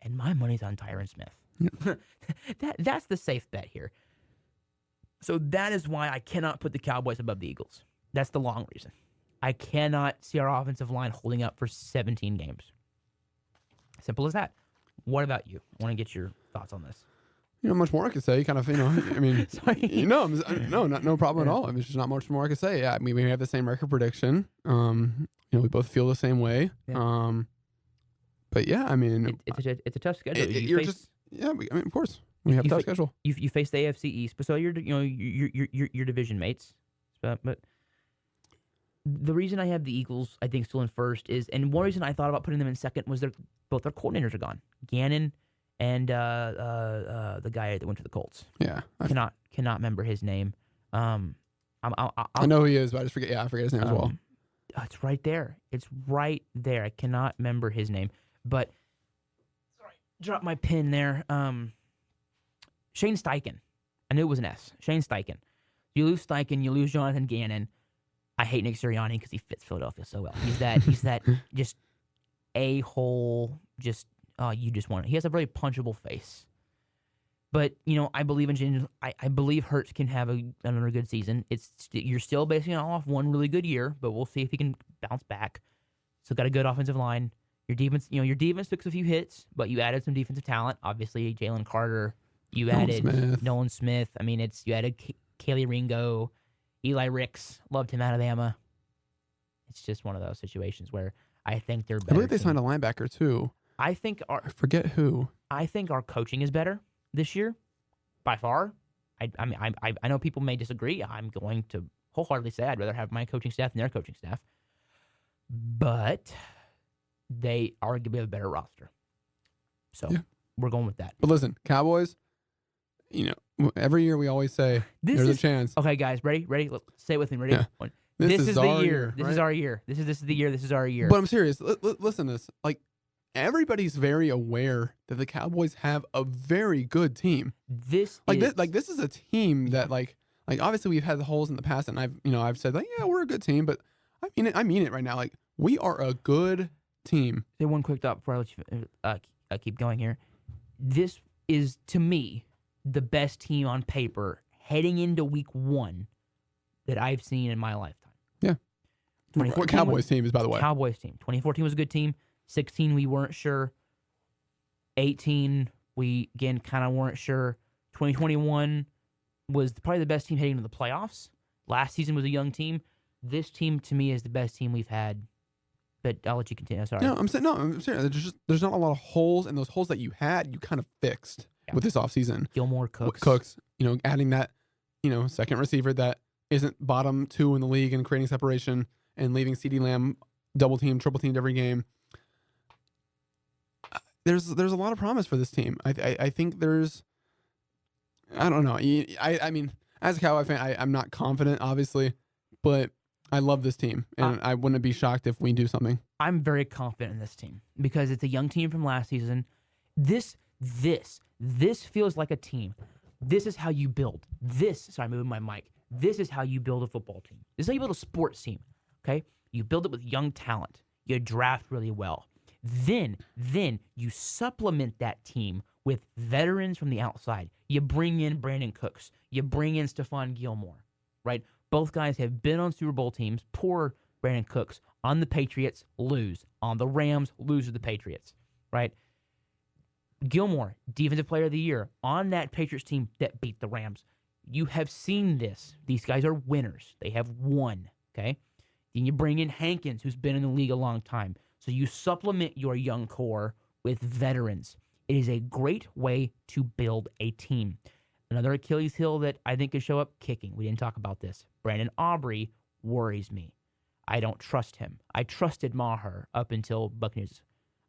and my money's on Tyron Smith. That's the safe bet here. So that is why I cannot put the Cowboys above the Eagles. That's the long reason. I cannot see our offensive line holding up for 17 games. Simple as that. What about you? I want to get your thoughts on this. Much more I could say. Kind of, I mean, no problem at all. I mean, there's just not much more I could say. Yeah, I mean, we have the same record prediction. We both feel the same way. Yeah. But yeah, I mean, it's a tough schedule. Of course, we have a tough schedule. You face the AFC East, but so your division mates. But the reason I have the Eagles, I think, still in first is, and one reason I thought about putting them in second was both their coordinators are gone, Gannon and the guy that went to the Colts. Yeah, I cannot remember his name. I know who he is, but I just forget. Yeah, I forget his name as well. It's right there. It's right there. I cannot remember his name, but sorry, drop my pen there. Shane Steichen. I knew it was an S. Shane Steichen. You lose Steichen, you lose Jonathan Gannon. I hate Nick Sirianni because he fits Philadelphia so well. He's that just a-hole, just you just want it. He has a very punchable face. But, I believe I believe Hurts can have another good season. You're still basing it off one really good year, but we'll see if he can bounce back. Still got a good offensive line. Your defense took a few hits, but you added some defensive talent. Obviously, Jalen Carter. You added Nolan Smith. I mean, you added Kaylee Ringo, Eli Ricks. Loved him, Alabama. It's just one of those situations where I think they're better. I believe they signed a linebacker too. I forget who. I think our coaching is better this year, by far. I know people may disagree. I'm going to wholeheartedly say I'd rather have my coaching staff than their coaching staff. But they arguably have a better roster. So we're going with that. But listen, Cowboys, every year we always say there's a chance. Okay, guys, ready? Say it with me. Ready? Yeah. This is the year. This is our year. This is the year. This is our year. But I'm serious. Listen to this. Like, everybody's very aware that the Cowboys have a very good team. This is a team that like obviously we've had the holes in the past, and I've said like, yeah, we're a good team, but I mean it right now. Like, we are a good team. Say one quick thought before I let you keep going here. This is, to me, the best team on paper heading into week 1 that I've seen in my lifetime. Yeah. Cowboys team is, by the way. Cowboys team. 2014 was a good team. 16, we weren't sure. 18, we, again, kind of weren't sure. 2021 was probably the best team heading into the playoffs. Last season was a young team. This team, to me, is the best team we've had. But I'll let you continue. Sorry. I'm serious. There's not a lot of holes, and those holes that you had, you kind of fixed with this offseason. Gilmore, Cooks. Adding that, second receiver that isn't bottom 2 in the league and creating separation, and leaving CeeDee Lamb double teamed, triple teamed every game. There's a lot of promise for this team. I think there's, I don't know. I mean, as a Cowboy fan, I'm not confident, obviously, but I love this team, and I wouldn't be shocked if we do something. I'm very confident in this team because it's a young team from last season. This feels like a team. This is how you build. Sorry, moving my mic. This is how you build a football team. This is how you build a sports team, okay? You build it with young talent. You draft really well. Then you supplement that team with veterans from the outside. You bring in Brandon Cooks. You bring in Stephon Gilmore, right? Both guys have been on Super Bowl teams. Poor Brandon Cooks. On the Patriots, lose. On the Rams, lose to the Patriots, right? Gilmore, Defensive Player of the Year, on that Patriots team that beat the Rams. You have seen this. These guys are winners. They have won, okay? Then you bring in Hankins, who's been in the league a long time. So you supplement your young core with veterans. It is a great way to build a team. Another Achilles heel that I think could show up, kicking. We didn't talk about this. Brandon Aubrey worries me. I don't trust him. I trusted Maher up until Buccaneers.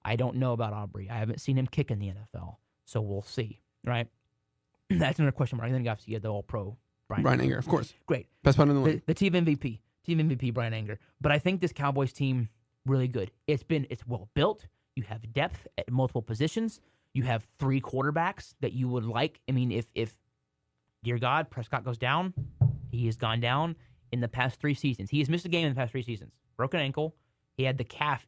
I don't know about Aubrey. I haven't seen him kick in the NFL, so we'll see, right? That's another question mark. And then obviously you had the All-Pro Brian Anger, of course. Great. Best player in the league. The team MVP, Brian Anger. But I think this Cowboys team, really good. It's well built. You have depth at multiple positions. You have 3 quarterbacks that you would like. I mean, if dear God, Prescott goes down, he has gone down in the past 3 seasons. He has missed a game in the past 3 seasons. Broken ankle. He had the calf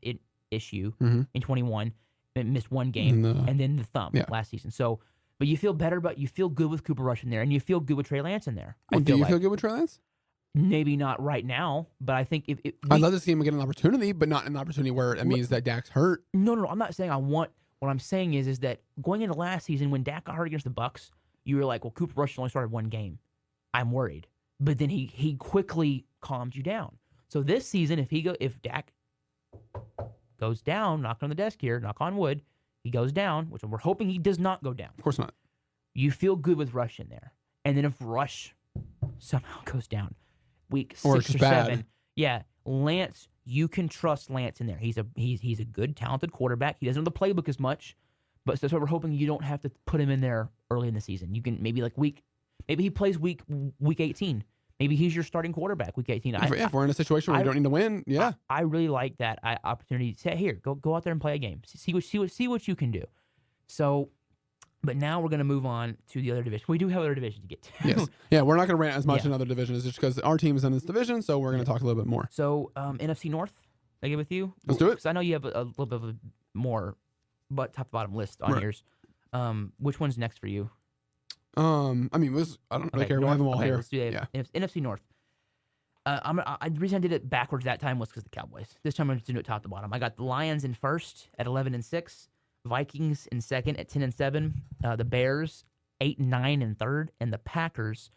issue in 21, missed 1 game, and then the thumb last season. So, but you feel better, but you feel good with Cooper Rush in there, and you feel good with Trey Lance in there. Do you feel good with Trey Lance? Maybe not right now, but I think I'd love to see him get an opportunity, but not an opportunity where it means that Dak's hurt. No, I'm not saying I want. What I'm saying is that going into last season when Dak got hurt against the Bucs, you were like, well, Cooper Rush only started 1 game. I'm worried, but then he quickly calmed you down. So this season, if Dak goes down, knock on the desk here, knock on wood, he goes down, which we're hoping he does not go down. Of course not. You feel good with Rush in there, and then if Rush somehow goes down, week 6 or 7, Lance, you can trust Lance in there. He's a good, talented quarterback. He doesn't know the playbook as much, but that's why we're hoping you don't have to put him in there early in the season. You can maybe maybe he plays week 18. Maybe he's your starting quarterback week 18. If we're in a situation where we don't need to win, I really like that opportunity. Say, here, go out there and play a game. See what you can do. So, but now we're going to move on to the other division. We do have other divisions to get to. Yes. Yeah, we're not going to rant as much in other divisions just because our team is in this division, so we're going to talk a little bit more. So, NFC North, I get with you? Let's do it. Because I know you have a little bit of a more top to bottom list on yours. Which one's next for you? I don't really care. We'll have them all here. Let's do that. Yeah. NFC North. The reason I did it backwards that time was because of the Cowboys. This time I'm just doing it top to bottom. I got the Lions in first at 11-6, Vikings in second at 10-7, the Bears 8-9 in third, and the Packers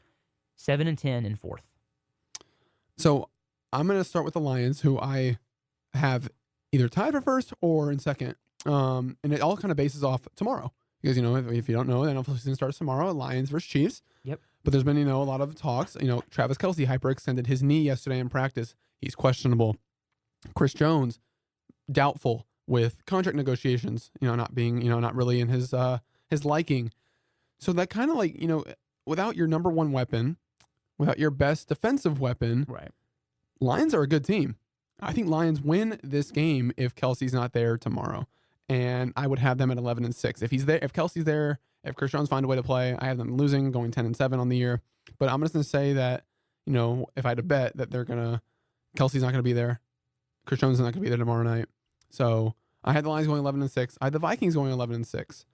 7-10 in fourth. So I'm going to start with the Lions, who I have either tied for first or in second. And it all kind of bases off tomorrow. Because, if you don't know, the NFL season starts tomorrow, Lions versus Chiefs. Yep. But there's been, a lot of talks. Travis Kelce hyperextended his knee yesterday in practice. He's questionable. Chris Jones, doubtful with contract negotiations, not being, not really in his liking. So that kind of without your number one weapon, without your best defensive weapon, right? Lions are a good team. I think Lions win this game if Kelsey's not there tomorrow. And I would have them at 11-6. If he's there, if Kelsey's there, if Chris Jones find a way to play, I have them losing, going 10-7 on the year. But I'm just going to say that, if I had to bet that Kelsey's not going to be there. Chris Jones is not going to be there tomorrow night. So I had the Lions going 11-6. I had the Vikings going 11-6.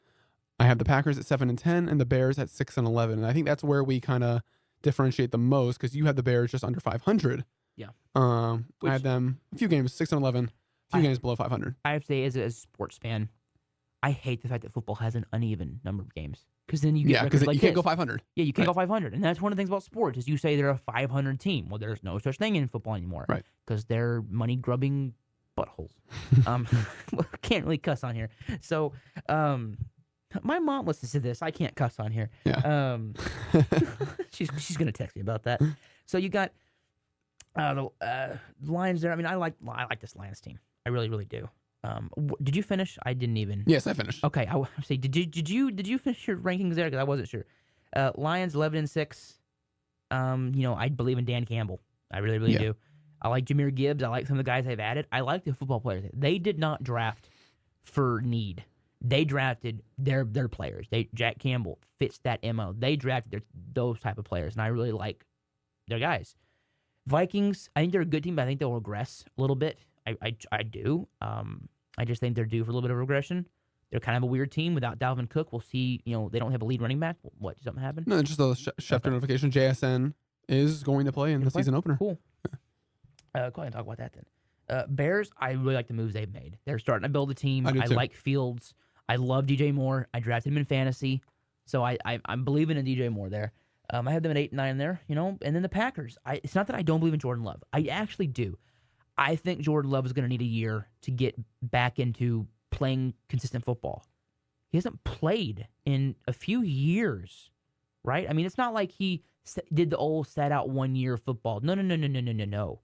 I have the Packers at 7-10 and the Bears at 6-11. And I think that's where we kind of differentiate the most because you have the Bears just under 500. Yeah. I had them a few games 6-11, a few games below 500. I have to say, as a sports fan, I hate the fact that football has an uneven number of games because then you get because like you can't go 500. Yeah, you can't go 500, and that's one of the things about sports is you say they're a 500 team. Well, there's no such thing in football anymore, right? Because they're money grubbing buttholes. Can't really cuss on here. So, my mom listens to this. I can't cuss on here. Yeah. She's gonna text me about that. So you got the Lions there. I mean, I like this Lions team. I really, really do. Did you finish? I didn't even. Yes, I finished. Okay, I say, did you finish your rankings there? Because I wasn't sure. Lions 11-6. I believe in Dan Campbell. I really, really do. I like Jahmyr Gibbs. I like some of the guys they've added. I like the football players. They did not draft for need. They drafted their players. Jack Campbell fits that MO. They drafted those type of players, and I really like their guys. Vikings, I think they're a good team, but I think they'll regress a little bit. I do. I just think they're due for a little bit of regression. They're kind of a weird team without Dalvin Cook. We'll see. They don't have a lead running back. What, did something happen? No, just a Schefter notification. JSN is going to play in the season opener. Cool. Go ahead and talk about that then. Bears, I really like the moves they've made. They're starting to build a team. I like Fields. I love DJ Moore. I drafted him in fantasy, so I'm believing in DJ Moore there. I have them at 8-9 there, and then the Packers. It's not that I don't believe in Jordan Love. I actually do. I think Jordan Love is going to need a year to get back into playing consistent football. He hasn't played in a few years, right? I mean, it's not like he did the old sat out 1 year of football. No.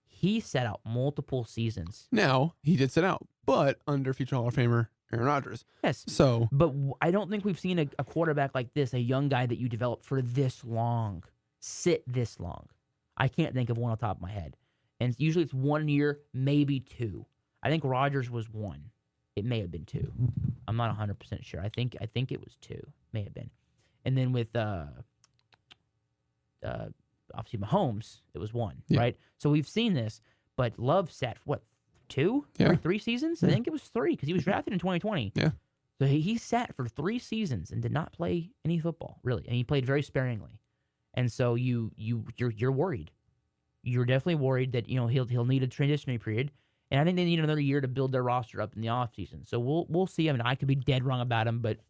He sat out multiple seasons. Now, he did sit out, but under future Hall of Famer Aaron Rodgers. Yes. So, but I don't think we've seen a quarterback like this, a young guy that you develop for this long, sit this long. I can't think of one on top of my head. And usually it's 1 year, maybe two. I think Rodgers was one. It may have been two. I'm not 100% sure. I think it was two. May have been. And then with obviously Mahomes, it was one, right? So we've seen this, but Love sat two, three seasons? I think it was three because he was drafted in 2020. Yeah. So he sat for 3 seasons and did not play any football, really. And he played very sparingly. And so you're worried. You're definitely worried that he'll need a transitionary period. And I think they need another year to build their roster up in the offseason. So we'll see. I mean, I could be dead wrong about him, but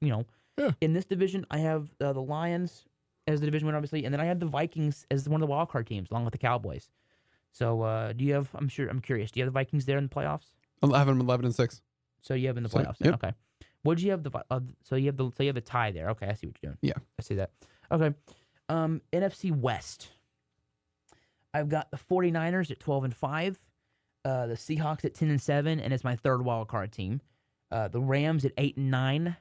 in this division, I have the Lions as the division winner, obviously, and then I have the Vikings as one of the wild card teams, along with the Cowboys. So do you have? I'm curious. Do you have the Vikings there in the playoffs? I have them 11-6. So you have in the playoffs. Yep. Okay. What did you have so you have the tie there. Okay, I see what you're doing. Yeah, I see that. Okay. NFC West. I've got the 49ers at 12-5, the Seahawks at 10-7, and it's my third wild card team. The Rams at 8-9,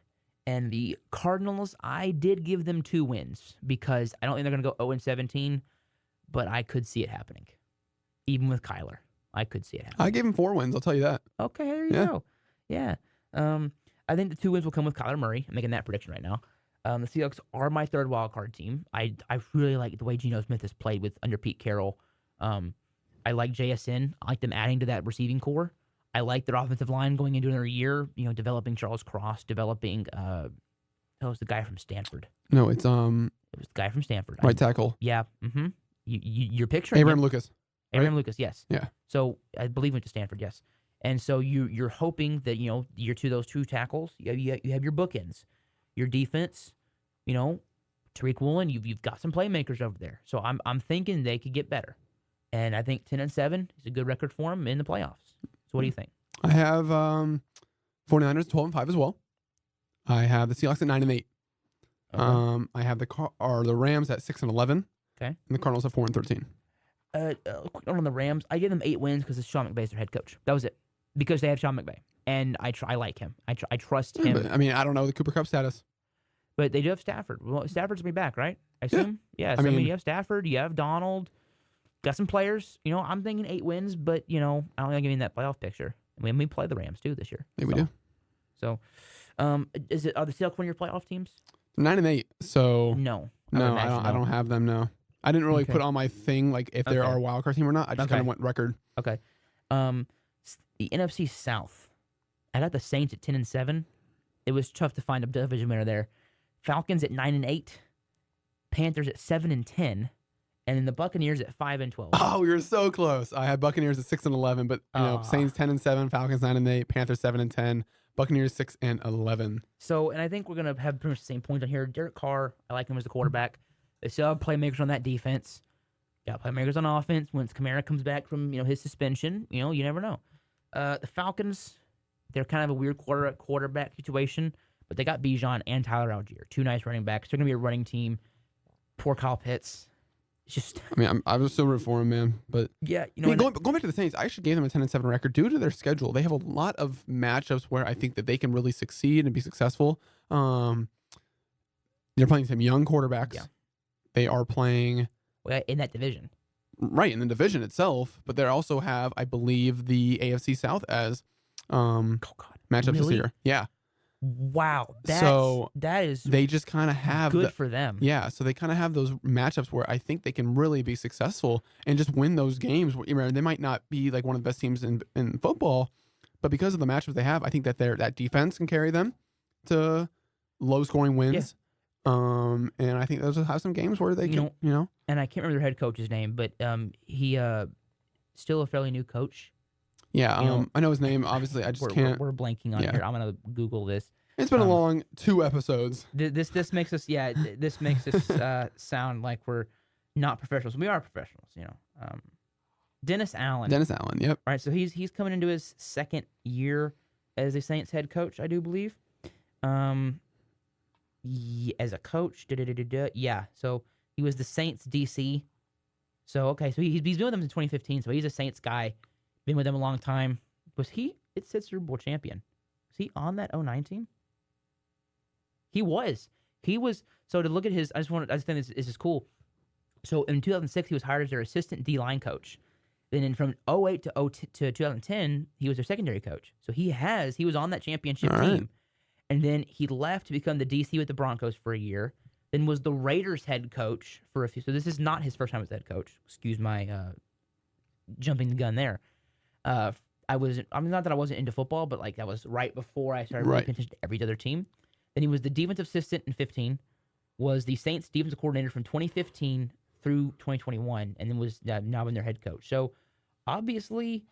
and the Cardinals. I did give them 2 wins because I don't think they're going to go 0-17, but I could see it happening, even with Kyler. I could see it happening. I gave him 4 wins. I'll tell you that. Okay, there you go. Yeah. I think the 2 wins will come with Kyler Murray. I'm making that prediction right now. The Seahawks are my third wild card team. I really like the way Geno Smith has played under Pete Carroll. I like JSN. I like them adding to that receiving core. I like their offensive line going into another year. Developing Charles Cross, developing was the guy from Stanford. No, it was the guy from Stanford. Right tackle. Yeah. Mm-hmm. You're picturing Abraham Lucas. Abraham Lucas. Yes. Yeah. So I believe went to Stanford. Yes. And so you're hoping that those 2 tackles you have your bookends, your defense, Tariq Woolen. You've got some playmakers over there. So I'm thinking they could get better, and I think 10-7 is a good record for them in the playoffs. So what do you think? I have 49ers 12-5 as well. I have the Seahawks at 9-8. Okay. I have the Rams at 6-11. Okay. And the Cardinals at 4-13. Quick note on the Rams. I give them 8 wins because it's Sean McVay's their head coach. That was it. Because they have Sean McVay, and I like him. I trust him. But, I mean, I don't know the Cooper Kupp status. But they do have Stafford. Well, Stafford's gonna be back, right? I assume. Yeah. So, I mean, you have Stafford. You have Donald. Got some players. I'm thinking 8 wins, but I don't think I'm giving that playoff picture. I mean, we play the Rams too this year. Yeah, we do. So, are the Seahawks one of your playoff teams? 9-8. So no, I don't have them. No, I didn't really put on my thing like if they're our wild card team or not. I just kind of went record. Okay. The NFC South. I got the Saints at 10-7. It was tough to find a division winner there. Falcons at 9-8. Panthers at 7-10. And then the Buccaneers at 5-12. Oh, you're so close. I had Buccaneers at 6-11, but Saints 10-7, Falcons 9-8, Panthers 7-10, Buccaneers 6-11. So, and I think we're gonna have pretty much the same point on here. Derek Carr, I like him as the quarterback. They still have playmakers on that defense. Got playmakers on offense. Once Kamara comes back from his suspension, you never know. The Falcons, they're kind of a weird quarterback situation, but they got Bijan and Tyler Algier, 2 nice running backs. They're gonna be a running team. Poor Kyle Pitts. It's just. I mean, I was still rooting for him, man. But yeah, going back to the Saints, I actually gave them a 10-7 record due to their schedule. They have a lot of matchups where I think that they can really succeed and be successful. They're playing some young quarterbacks. Yeah. They are playing in that division. Right, in the division itself, but they also have, I believe, the AFC South as matchups this year. Yeah. Wow. That is they just kind of have good for them. Yeah, so they kind of have those matchups where I think they can really be successful and just win those games. They might not be like one of the best teams in football, but because of the matchups they have, I think that that defense can carry them to low scoring wins. Yeah. And I think those will have some games where they can, And I can't remember their head coach's name, but he still a fairly new coach. Yeah, I know his name. Obviously, I just can't. We're blanking on here. I'm gonna Google this. It's been a long 2 episodes. This makes us this makes us sound like we're not professionals. We are professionals, Dennis Allen. Yep. Right, so he's coming into his 2nd year as a Saints head coach, I do believe. As a coach, yeah. So he was the Saints DC. So okay, so he's been with them since 2015. So he's a Saints guy. Been with them a long time. It said Super Bowl champion. Was he on that 09 team? He was. So to look at his, I just think this is cool. So in 2006, he was hired as their assistant D-line coach. Then from 08 to 2010, he was their secondary coach. So he was on that championship team. And then he left to become the DC with the Broncos for a year. Then was the Raiders head coach for a few. So this is not his first time as head coach. Excuse my jumping the gun there. Not that I wasn't into football, but like that was right before I started paying attention to every other team. Then he was the defensive assistant in 2015, was the Saints defensive coordinator from 2015 through 2021, and then was now been their head coach. So obviously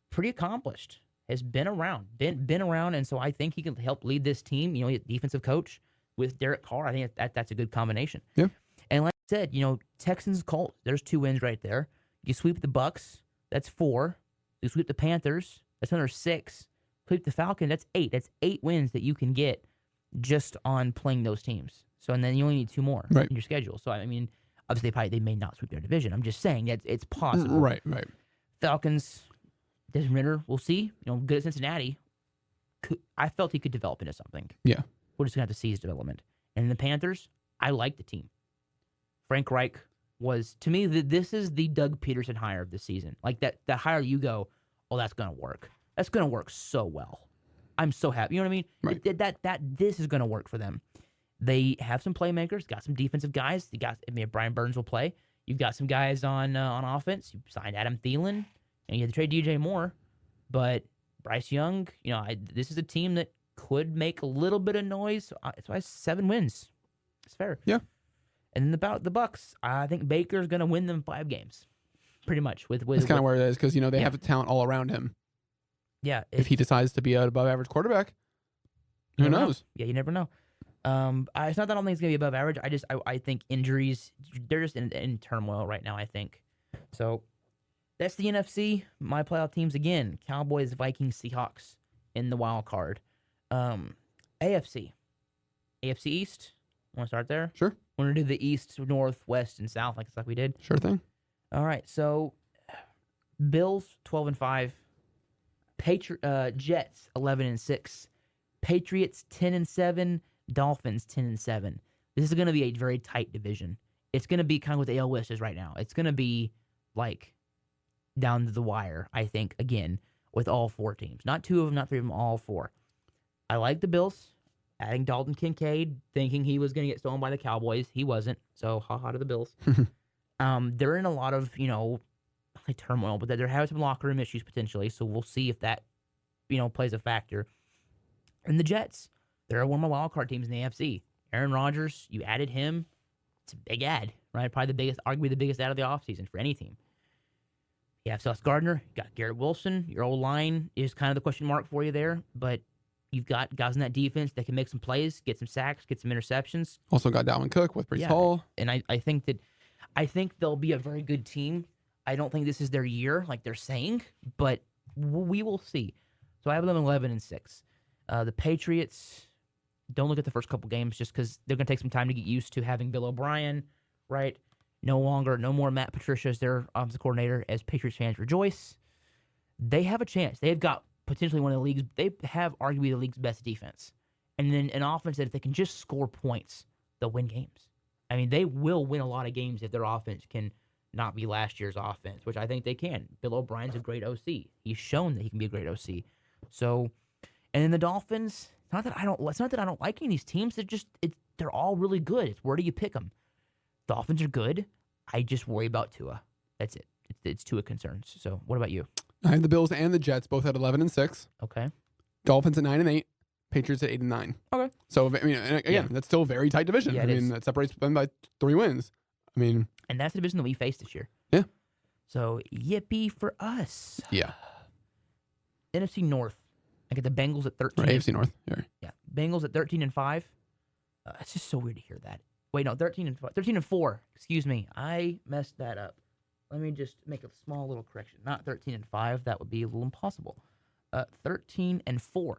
pretty accomplished. Has been around, and so I think he can help lead this team. Defensive coach with Derek Carr. I think that's a good combination. Yeah. And like I said, Texans Colts. There's 2 wins right there. You sweep the Bucks. That's 4. You sweep the Panthers. That's another 6. Sweep the Falcons. That's 8. That's 8 wins that you can get just on playing those teams. So and then you only need 2 more in your schedule. So I mean, obviously they may not sweep their division. I'm just saying that it's possible. Right. Falcons. Desmond Ritter, we'll see. Good at Cincinnati. I felt he could develop into something. Yeah. We're just going to have to see his development. And the Panthers, I like the team. Frank Reich was, to me, this is the Doug Peterson hire of the season. Like that hire you go, oh, that's going to work. That's going to work so well. I'm so happy. You know what I mean? Right. This is going to work for them. They have some playmakers, got some defensive guys. Brian Burns will play. You've got some guys on offense. You signed Adam Thielen. And you had to trade DJ Moore, but Bryce Young, this is a team that could make a little bit of noise. That's why 7 wins. It's fair. Yeah. And then about the Bucks, I think Baker's going to win them 5 games, pretty much. That's kind of where it is because they have the talent all around him. Yeah. If he decides to be an above-average quarterback, who knows? Yeah, you never know. It's not that I don't think it's going to be above average. I think injuries, they're just in turmoil right now, I think. So that's the NFC. My playoff teams again: Cowboys, Vikings, Seahawks. in the wild card. AFC. AFC East. Want to start there? Sure. Want to do the East, North, West, and South like we did? Sure thing. All right. So, Bills 12-5. Jets 11-6. Patriots 10-7. Dolphins 10-7. This is going to be a very tight division. It's going to be kind of what the AL West is right now. It's going to be like down to the wire, I think, again, with all 4 teams. Not 2 of them, not 3 of them, all 4. I like the Bills. Adding Dalton Kincaid, thinking he was going to get stolen by the Cowboys. He wasn't. So, ha-ha to the Bills. They're in a lot of, like turmoil, but they're having some locker room issues potentially. So, we'll see if that, plays a factor. And the Jets, they're one of my wild card teams in the AFC. Aaron Rodgers, you added him. It's a big add, right? Probably arguably the biggest add of the offseason for any team. You have Sauce Gardner, you got Garrett Wilson. Your old line is kind of the question mark for you there, but you've got guys in that defense that can make some plays, get some sacks, get some interceptions. Also got Dalvin Cook with Breece Hall. And I think they'll be a very good team. I don't think this is their year, like they're saying, but we will see. So I have them 11-6. The Patriots, don't look at the first couple games just because they're going to take some time to get used to having Bill O'Brien, right? No more Matt Patricia as their offensive coordinator, as Patriots fans rejoice. They have a chance. They've got potentially one of the league's, they have arguably the league's best defense. And then an offense that if they can just score points, they'll win games. I mean, they will win a lot of games if their offense can not be last year's offense, which I think they can. Bill O'Brien's a great OC. He's shown that he can be a great OC. So, and then the Dolphins, it's not that I don't like any of these teams. They're all really good. It's where do you pick them? Dolphins are good. I just worry about Tua. That's it. It's Tua concerns. So, what about you? I have the Bills and the Jets both at 11-6. Okay. Dolphins at 9-8. Patriots at 8-9. Okay. So, I mean, again, that's still a very tight division. Yeah, that separates them by 3 wins. I mean, and that's the division that we faced this year. Yeah. So, yippee for us. Yeah. NFC North. I get the Bengals at 13. Or AFC North. Yeah. Bengals at 13-5. It's just so weird to hear that. Wait, no, 13-4. Excuse me. I messed that up. Let me just make a small little correction. Not 13-5. That would be a little impossible. 13-4.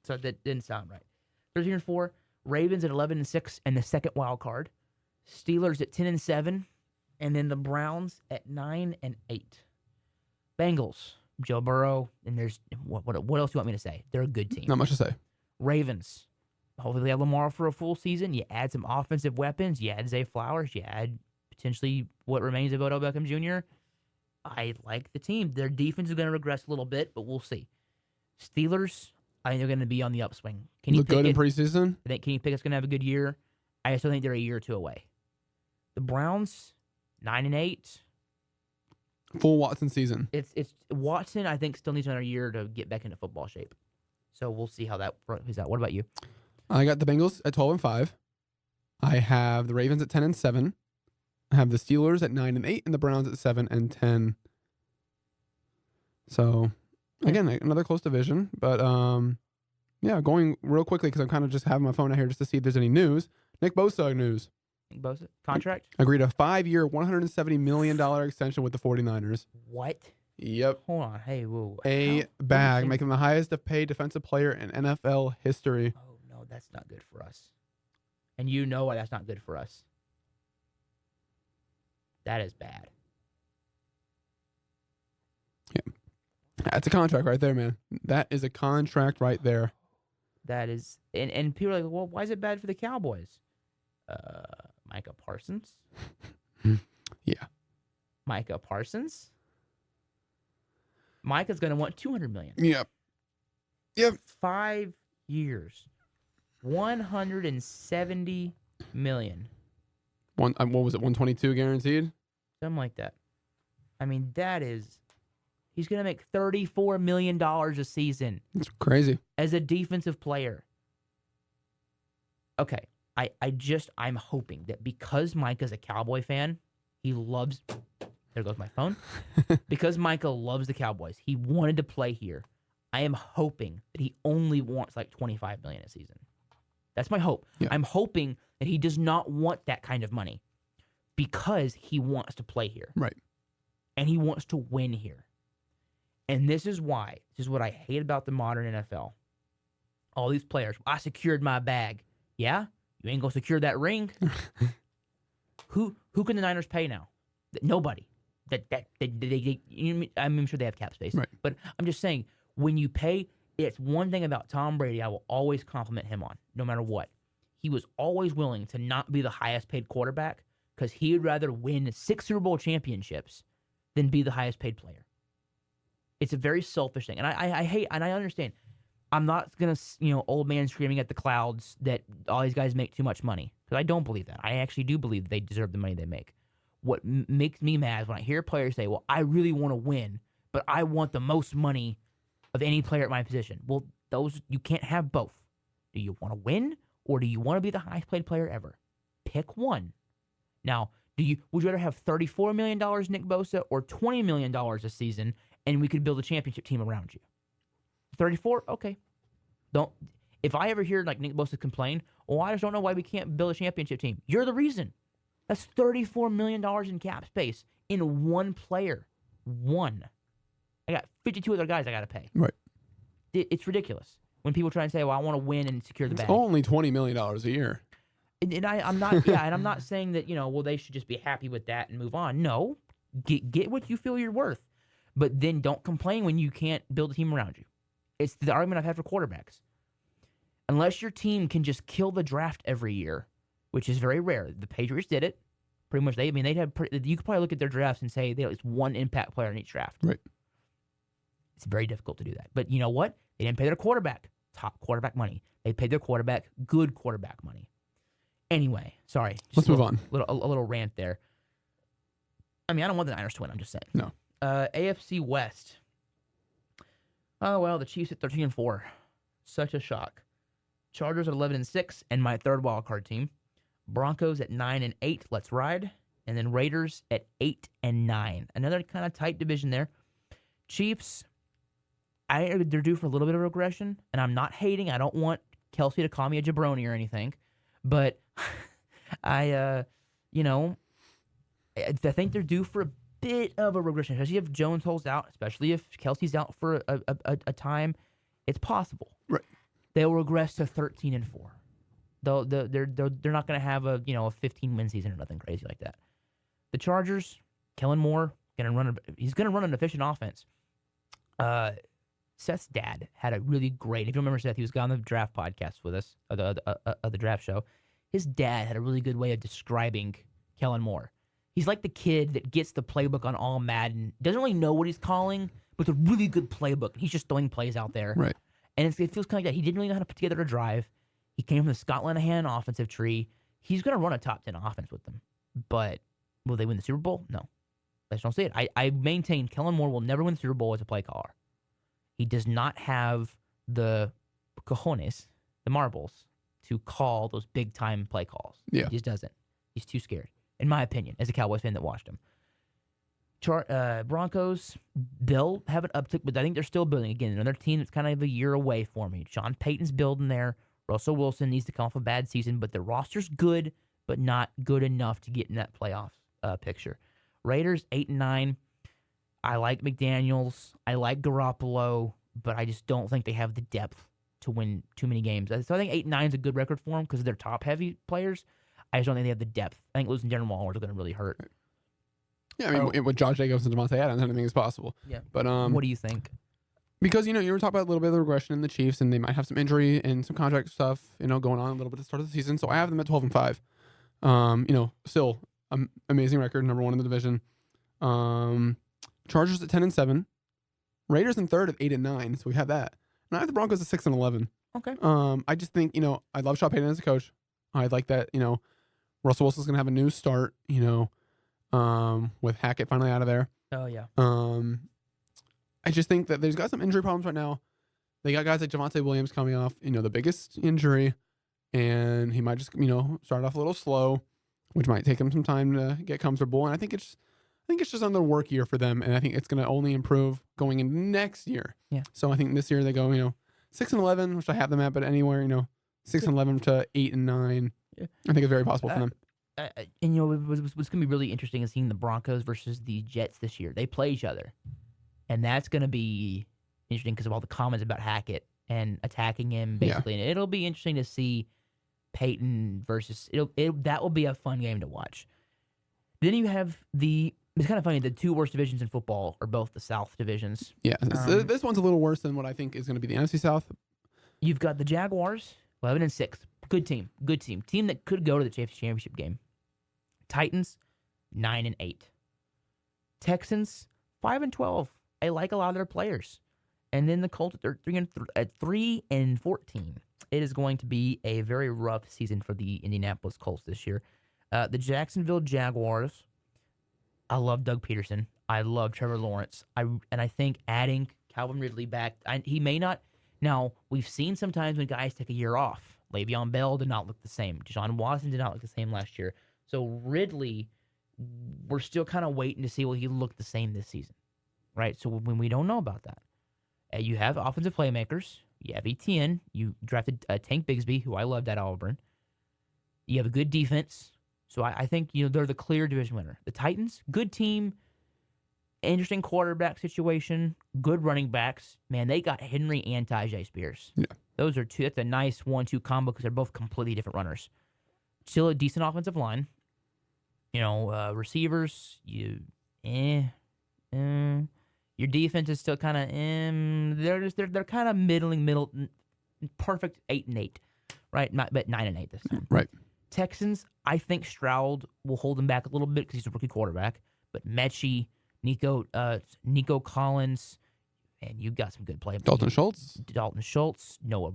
So that didn't sound right. 13-4. Ravens at 11-6 and the second wild card. Steelers at 10-7, and then the Browns at 9-8. Bengals, Joe Burrow, and there's what else do you want me to say? They're a good team. Not much to say. Ravens, hopefully they have Lamar for a full season. You add some offensive weapons. You add Zay Flowers. You add potentially what remains of Odell Beckham Jr. I like the team. Their defense is going to regress a little bit, but we'll see. Steelers, I think they're going to be on the upswing. Can you look good in preseason? I think Kenny Pickett's going to have a good year. I still think they're a year or 2 away. The Browns, 9-8. Full Watson season. It's Watson, I think, still needs another year to get back into football shape. So we'll see how that plays out. What about you? I got the Bengals at 12-5. I have the Ravens at 10-7. I have the Steelers at 9-8 and the Browns at 7-10. So again, another close division, but yeah, going real quickly because I'm kind of just having my phone out here just to see if there's any news. Nick Bosa news. Nick Bosa contract? Agreed a 5-year, $170 million extension with the 49ers. What? Yep. Hold on. Hey, whoa. Bag, making the highest paid defensive player in NFL history. Oh, no, that's not good for us. And you know why that's not good for us. That is bad. Yeah. That's a contract right there, man. That is a contract right there. That is, and people are like, well, why is it bad for the Cowboys? Micah Parsons? Yeah. Micah Parsons? Micah's going to want $200 million. Yep. 5 years. $170 million. What was it, 122 guaranteed? Something like that. I mean, that is... He's going to make $34 million a season. That's crazy. As a defensive player. Okay. I'm hoping that because Micah's a Cowboy fan, he loves... There goes my phone. Because Micah loves the Cowboys, he wanted to play here. I am hoping that he only wants like $25 million a season. That's my hope. Yeah. I'm hoping that he does not want that kind of money because he wants to play here. Right. And he wants to win here. And this is why. This is what I hate about the modern NFL. All these players, I secured my bag. Yeah? You ain't going to secure that ring. Who can the Niners pay now? Nobody. I'm sure they have cap space. Right. But I'm just saying, when you pay, it's one thing about Tom Brady I will always compliment him on, no matter what. He was always willing to not be the highest paid quarterback because he would rather win 6 Super Bowl championships than be the highest paid player. It's a very selfish thing. And I hate, and I understand. I'm not going to, old man screaming at the clouds that all these guys make too much money. Because I don't believe that. I actually do believe that they deserve the money they make. What makes me mad is when I hear players say, well, I really want to win, but I want the most money of any player at my position. Well, you can't have both. Do you want to win, or do you want to be the highest paid player ever? Pick one. Now, would you rather have $34 million, Nick Bosa, or $20 million a season, and we could build a championship team around you? 34? Okay. If I ever hear like Nick Bosa complain, I just don't know why we can't build a championship team. You're the reason. That's $34 million in cap space in one player. One. I got 52 other guys I got to pay. Right. It's ridiculous when people try and say, I want to win and secure the bag. It's only $20 million a year. And I'm not, and I'm not saying that, they should just be happy with that and move on. No. Get what you feel you're worth. But then don't complain when you can't build a team around you. It's the argument I've had for quarterbacks. Unless your team can just kill the draft every year, which is very rare. The Patriots did it. Pretty much, you could probably look at their drafts and say they have one impact player in each draft. Right. It's very difficult to do that. But you know what? They didn't pay their quarterback top quarterback money. They paid their quarterback good quarterback money. Anyway, sorry. Let's move on. A little rant there. I mean, I don't want the Niners to win. I'm just saying. No. AFC West. Oh, well, the Chiefs at 13-4. Such a shock. Chargers at 11-6, and my third wild card team. Broncos at 9-8. Let's ride. And then Raiders at 8-9. Another kind of tight division there. Chiefs, they're due for a little bit of regression, and I'm not hating. I don't want Kelsey to call me a jabroni or anything, but I think they're due for a bit of a regression, especially if Jones holds out, especially if Kelsey's out for a time. It's possible. Right. They'll regress to 13-4. They're not going to have a 15-win season or nothing crazy like that. The Chargers, Kellen Moore, he's going to run an efficient offense. Seth's dad had a really great. If you remember Seth, he was on the draft podcast with us, the draft show. His dad had a really good way of describing Kellen Moore. He's like the kid that gets the playbook on all Madden, doesn't really know what he's calling, but it's a really good playbook. He's just throwing plays out there. Right. And it feels kind of like that. He didn't really know how to put together a drive. He came from the Scott Linehan offensive tree. He's going to run a top 10 offense with them. But will they win the Super Bowl? No. I just don't see it. I maintain Kellen Moore will never win the Super Bowl as a play caller. He does not have the cojones, the marbles, to call those big-time play calls. Yeah. He just doesn't. He's too scared, in my opinion, as a Cowboys fan that watched him. Broncos, they'll have an uptick, but I think they're still building. Again, another team that's kind of a year away for me. Sean Payton's building there. Russell Wilson needs to come off a bad season, but the roster's good, but not good enough to get in that playoff picture. Raiders, 8-9. I like McDaniels. I like Garoppolo, but I just don't think they have the depth to win too many games. So I think 8-9 is a good record for them because they're top-heavy players. I just don't think they have the depth. I think losing Darren Waller is going to really hurt. Yeah, I mean, with Josh Jacobs and Devontae Adams, anything is possible. Yeah. But what do you think? Because, you were talking about a little bit of the regression in the Chiefs, and they might have some injury and some contract stuff, going on a little bit at the start of the season. So I have them at 12-5. Still amazing record, number one in the division. Chargers at 10-7. Raiders in third at 8-9. So we have that. And I have the Broncos at 6-11. Okay. I just think, I love Sean Payton as a coach. I like that, Russell Wilson's going to have a new start, with Hackett finally out of there. Oh, yeah. I just think that there's got some injury problems right now. They got guys like Javonte Williams coming off, the biggest injury, and he might just, start off a little slow, which might take him some time to get comfortable. And I think it's just another work year for them, and I think it's going to only improve going into next year. Yeah. So I think this year they go, 6-11, which I have them at, but anywhere, 6-11 to 8-9. Yeah. I think it's very possible for them. And what's going to be really interesting is seeing the Broncos versus the Jets this year. They play each other. And that's going to be interesting because of all the comments about Hackett and attacking him, basically. And it'll be interesting to see Peyton versus that will be a fun game to watch. Then you have it's kind of funny, the two worst divisions in football are both the South divisions. Yeah, this one's a little worse than what I think is going to be the NFC South. You've got the Jaguars, 11-6. Good team. Team that could go to the championship game. Titans, 9-8. Texans, 5-12. I like a lot of their players. And then the Colts at 3-14. It is going to be a very rough season for the Indianapolis Colts this year. The Jacksonville Jaguars. I love Doug Peterson. I love Trevor Lawrence. I think adding Calvin Ridley back, he may not. Now, we've seen sometimes when guys take a year off. Le'Veon Bell did not look the same. Deshaun Watson did not look the same last year. So Ridley, we're still kind of waiting to see will he look the same this season, right? So when we don't know about that, you have offensive playmakers. You have ETN. You drafted Tank Bigsby, who I loved at Auburn. You have a good defense. So I think they're the clear division winner. The Titans, good team, interesting quarterback situation, good running backs. Man, they got Henry and Tyjae Spears. Yeah. Those are two. That's a nice 1-2 combo because they're both completely different runners. Still a decent offensive line. Receivers, your defense is still kind of they're kind of middle, perfect 8-8, right? Not but 9-8 this time, right? Texans, I think Stroud will hold them back a little bit because he's a rookie quarterback. But Mechie, Nico Collins, and you've got some good play. Dalton Schultz, Noah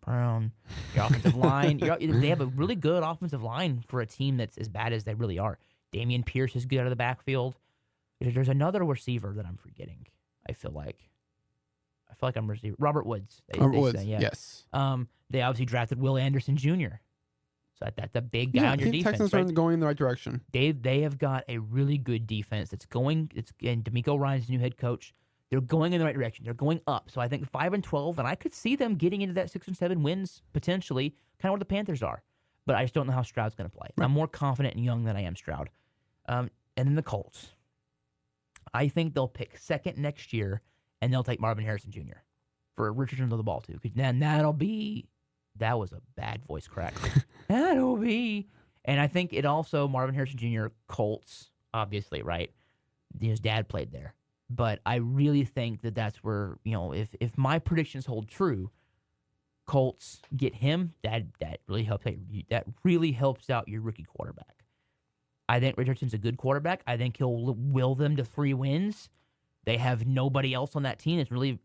Brown. Your offensive line, they have a really good offensive line for a team that's as bad as they really are. Damian Pierce is good out of the backfield. There's another receiver that I'm forgetting. I feel like I'm receiver. Robert Woods. Yes. They obviously drafted Will Anderson Jr. So that's a big guy on your defense. Texans are going in the right direction. They have got a really good defense that's going. And D'Amico Ryan's new head coach. They're going in the right direction. They're going up. So I think 5-12, and I could see them getting into that 6 and 7 wins potentially, kind of where the Panthers are. But I just don't know how Stroud's going to play. Right. I'm more confident in Young than I am Stroud. And then the Colts. I think they'll pick second next year, and they'll take Marvin Harrison Jr. for Richardson to the ball too. Then that was a bad voice crack. That'll be. And I think it also Marvin Harrison Jr. Colts, obviously, right? His dad played there. But I really think that's where, if my predictions hold true, Colts get him, that really helps out your rookie quarterback. I think Richardson's a good quarterback. I think he'll will them to 3 wins. They have nobody else on that team that's really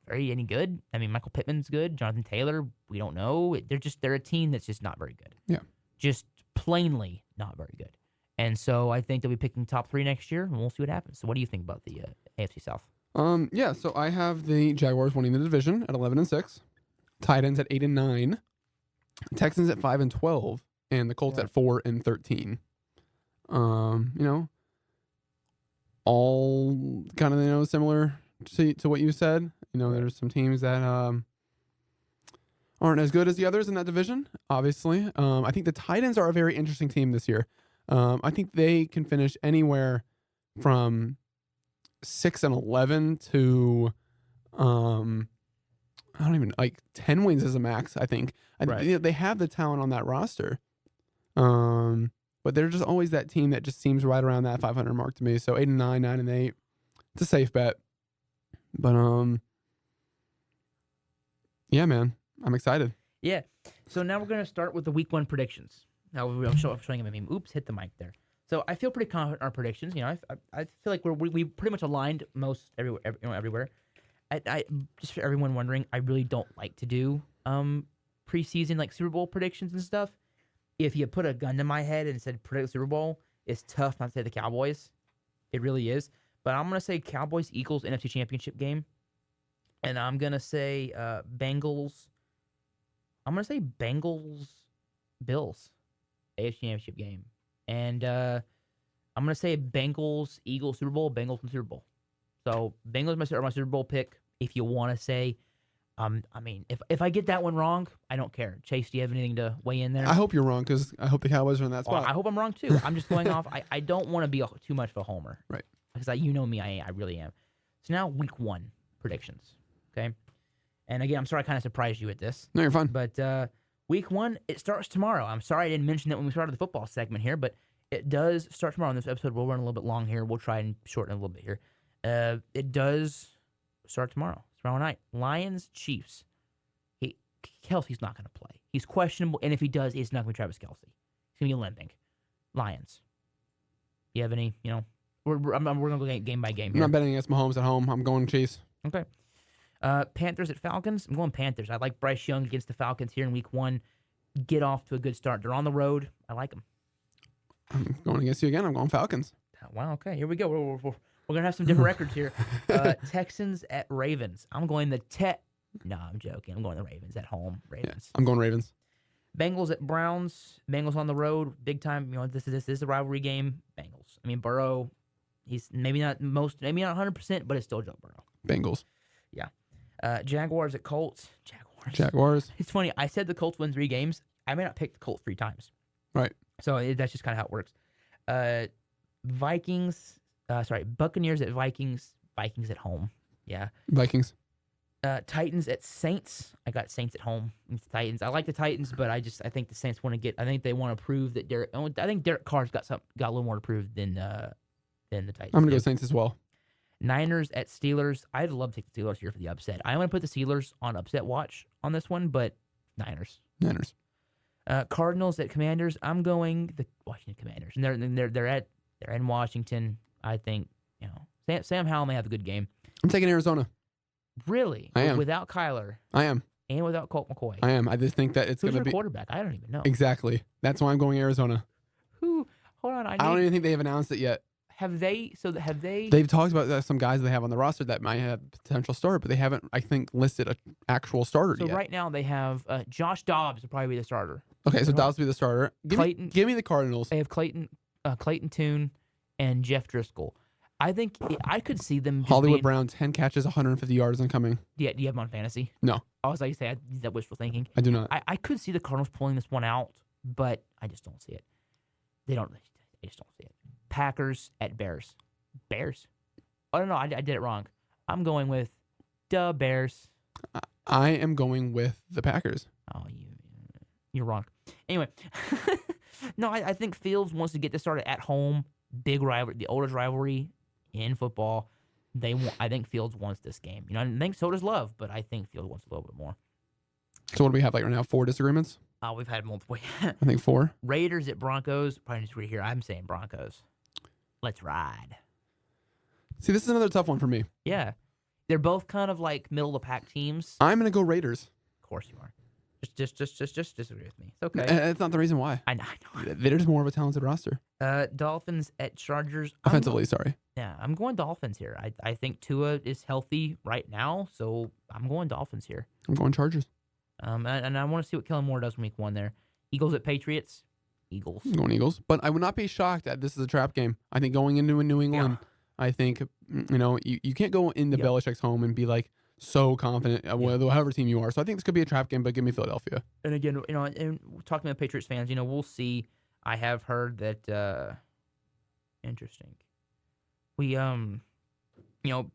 any good. I mean, Michael Pittman's good. Jonathan Taylor, we don't know. They're a team that's just not very good. Yeah. Just plainly not very good. And so I think they'll be picking top 3 next year, and we'll see what happens. So what do you think about the AFC South? So I have the Jaguars winning the division at 11-6, Titans at 8-9, Texans at 5-12, and the Colts at 4-13. All kind of similar to what you said. There's some teams that aren't as good as the others in that division. Obviously, I think the Titans are a very interesting team this year. I think they can finish anywhere from 6-11 to 10 wins as a max. I think they have the talent on that roster, but they're just always that team that just seems right around that 500 mark to me. So 8-9, 9-8, it's a safe bet. But yeah, man, I'm excited. Yeah. So now we're gonna start with the week 1 predictions. Now I'm showing him a meme. Oops, hit the mic there. So I feel pretty confident in our predictions. I feel like we pretty much aligned most everywhere. I just for everyone wondering, I really don't like to do preseason like Super Bowl predictions and stuff. If you put a gun to my head and said predict the Super Bowl, it's tough not to say the Cowboys. It really is. But I'm gonna say Cowboys Eagles NFC Championship game, and I'm gonna say Bengals. I'm gonna say Bengals Bills AFC Championship game. And I'm going to say Bengals, Eagles, Super Bowl, Bengals and Super Bowl. So Bengals are my Super Bowl pick. If you want to say, if I get that one wrong, I don't care. Chase, do you have anything to weigh in there? I hope you're wrong because I hope the Cowboys are in that spot. I hope I'm wrong too. I'm just going off. I don't want to be too much of a homer. Right. Because you know me, I really am. So now week 1 predictions. Okay. And again, I'm sorry I kind of surprised you with this. No, you're fine. But week 1, it starts tomorrow. I'm sorry I didn't mention that when we started the football segment here, but it does start tomorrow. In this episode, we'll run a little bit long here. We'll try and shorten it a little bit here. It does start tomorrow night. Lions, Chiefs. Kelsey's not going to play. He's questionable, and if he does, it's not going to be Travis Kelsey. He's going to be limping. Lions. You have any, we're going to go game by game here. I'm not betting against Mahomes at home. I'm going Chiefs. Okay. Panthers at Falcons. I'm going Panthers. I like Bryce Young against the Falcons here in week 1. Get off to a good start. They're on the road. I like them. I'm going against you again. I'm going Falcons. Wow, okay. Here we go. We're going to have some different records here. Texans at Ravens. I'm going No, I'm joking. I'm going the Ravens at home. Ravens. Yeah, I'm going Ravens. Bengals at Browns. Bengals on the road. Big time. This is a rivalry game. Bengals. I mean, Burrow, he's maybe not 100%, but it's still Joe Burrow. Bengals. Yeah. Jaguars at Colts. Jaguars. It's funny. I said the Colts win 3 games. I may not pick the Colts 3 times. Right. So that's just kind of how it works. Buccaneers at Vikings. Vikings at home. Yeah. Vikings. Titans at Saints. I got Saints at home. It's Titans. I like the Titans, but I think the Saints want to get. I think they want to prove that Derek Carr's got a little more to prove than the Titans. I'm gonna go Saints as well. Niners at Steelers. I'd love to take the Steelers here for the upset. I'm gonna put the Steelers on upset watch on this one, but Niners. Cardinals at Commanders. I'm going the Washington Commanders, and they're in Washington. I think Sam Howell may have a good game. I'm taking Arizona. Really? I am. Without Kyler. I am. And without Colt McCoy. I am. I just think that it's going to be quarterback. I don't even know. Exactly. That's why I'm going Arizona. Hold on. I don't even think they have announced it yet. Have they? They've talked about some guys they have on the roster that might have potential start, but they haven't, I think, listed an actual starter yet. So right now they have Josh Dobbs will probably be the starter. Okay, so Dobbs will be the starter. Give me the Cardinals. They have Clayton Tune and Jeff Driscoll. I think I could see them. Hollywood Brown, 10 catches, 150 yards incoming. Yeah, do you have them on fantasy? No. I was like, is that wishful thinking? I do not. I could see the Cardinals pulling this one out, but I just don't see it. They just don't see it. Packers at Bears. Bears? Oh, no, I did it wrong. I'm going with the Bears. I am going with the Packers. Oh, you're wrong. Anyway, no, I think Fields wants to get this started at home. Big rivalry, the oldest rivalry in football. I think Fields wants this game. I think so does Love, but I think Fields wants a little bit more. So what do we have right now? 4 disagreements? We've had multiple. I think 4. Raiders at Broncos. Probably just read here. I'm saying Broncos. Let's ride. See, this is another tough one for me. Yeah. They're both kind of like middle of the pack teams. I'm going to go Raiders. Of course you are. Just disagree with me. It's okay. That's not the reason why. I know. They're just more of a talented roster. Dolphins at Chargers. Offensively, sorry. Yeah, I'm going Dolphins here. I think Tua is healthy right now, so I'm going Dolphins here. I'm going Chargers. And I want to see what Kellen Moore does in week 1 there. Eagles at Patriots. Eagles. I'm going Eagles. But I would not be shocked that this is a trap game. I think going into a New England, I think, you can't go into Belichick's home and be like so confident with whatever team you are. So I think this could be a trap game, but give me Philadelphia. And again, and talking to Patriots fans, we'll see. I have heard that, interesting. We,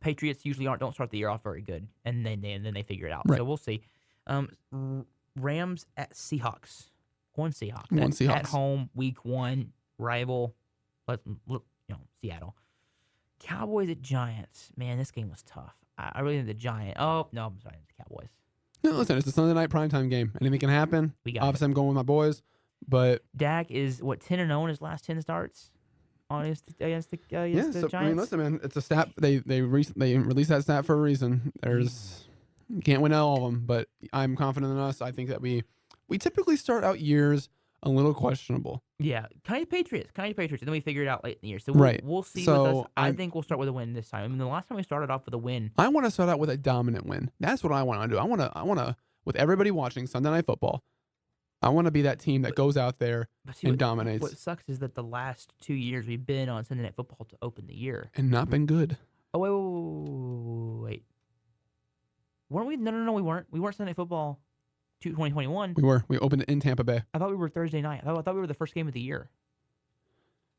Patriots usually don't start the year off very good, and then they figure it out. Right. So we'll see. Rams at Seahawks. One Seahawks. At home, week 1, rival. Seattle. Cowboys at Giants. Man, this game was tough. I really think the Giants. Oh, no, I'm sorry. The Cowboys. No, listen, it's a Sunday night primetime game. Anything can happen. Obviously, I'm going with my boys, but Dak is, 10-0 in his last 10 starts against the Giants? I mean, listen, man, it's a stat. They released that stat for a reason. You can't win all of them, but I'm confident in us. I think that we typically start out years a little questionable. Yeah, kind of Patriots, and then we figure it out late in the year. So we'll see. So with us. I think we'll start with a win this time. I mean, the last time we started off with a win. I want to start out with a dominant win. That's what I want to do. I want to, with everybody watching Sunday Night Football, I want to be that team that goes out there and dominates. What sucks is that the last 2 years we've been on Sunday Night Football to open the year and not been good. Oh wait. Weren't we? No, we weren't. We weren't Sunday Night Football 2021. We were. We opened it in Tampa Bay. I thought we were Thursday night. I thought we were the first game of the year.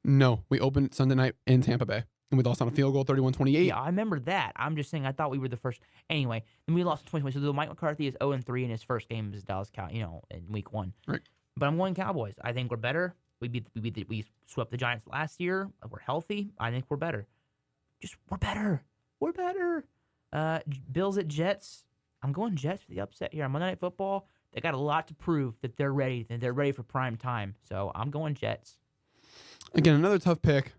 No, we opened Sunday night in Tampa Bay. And we lost on a field goal, 31-28. Yeah, I remember that. I'm just saying I thought we were the first. Anyway, then we lost in 2020. So Mike McCarthy is 0-3 in his first game as Dallas Cow, in week 1. Right. But I'm going Cowboys. I think we're better. We swept the Giants last year. We're healthy. I think we're better. We're better. We're better. Bills at Jets. I'm going Jets for the upset here on Monday Night Football. They got a lot to prove that they're ready. That they're ready for prime time. So I'm going Jets. Again, another tough pick.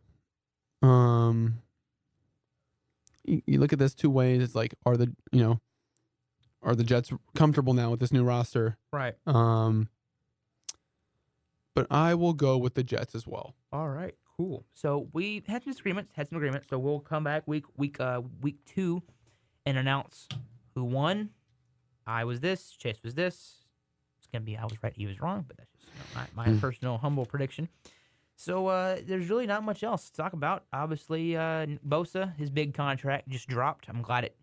You look at this two ways. It's like, are the Jets comfortable now with this new roster? Right. But I will go with the Jets as well. All right, cool. So we had some agreements. So we'll come back week 2 and announce who won. I was this, Chase was this. It's gonna be I was right, he was wrong, but that's just my personal humble prediction. So there's really not much else to talk about. Obviously, Bosa, his big contract just dropped. I'm glad it.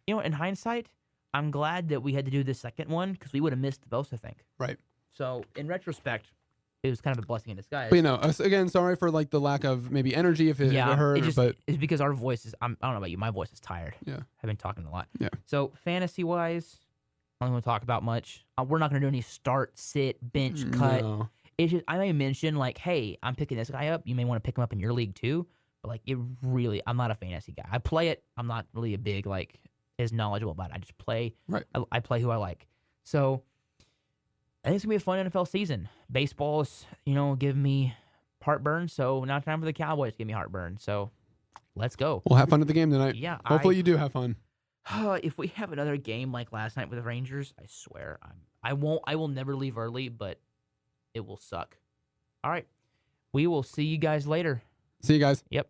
In hindsight, I'm glad that we had to do the second one because we would have missed the Bosa thing. Right. So in retrospect, it was kind of a blessing in disguise. But again, sorry for like the lack of maybe energy if it hurt. But it's because our voices. I don't know about you. My voice is tired. Yeah. I've been talking a lot. Yeah. So fantasy wise, I don't want to talk about much. We're not going to do any start, sit, bench, cut. No. It's just I may mention like, hey, I'm picking this guy up. You may want to pick him up in your league too. But like, I'm not a fantasy guy. I play it. I'm not really a big as knowledgeable about it. I just play. Right. I play who I like. So I think it's gonna be a fun NFL season. Baseball is, giving me heartburn. So now time for the Cowboys to give me heartburn. So let's go. We'll have fun at the game tonight. Yeah. Hopefully you do have fun. If we have another game like last night with the Rangers, I swear I will never leave early, but it will suck. All right. We will see you guys later. See you guys. Yep.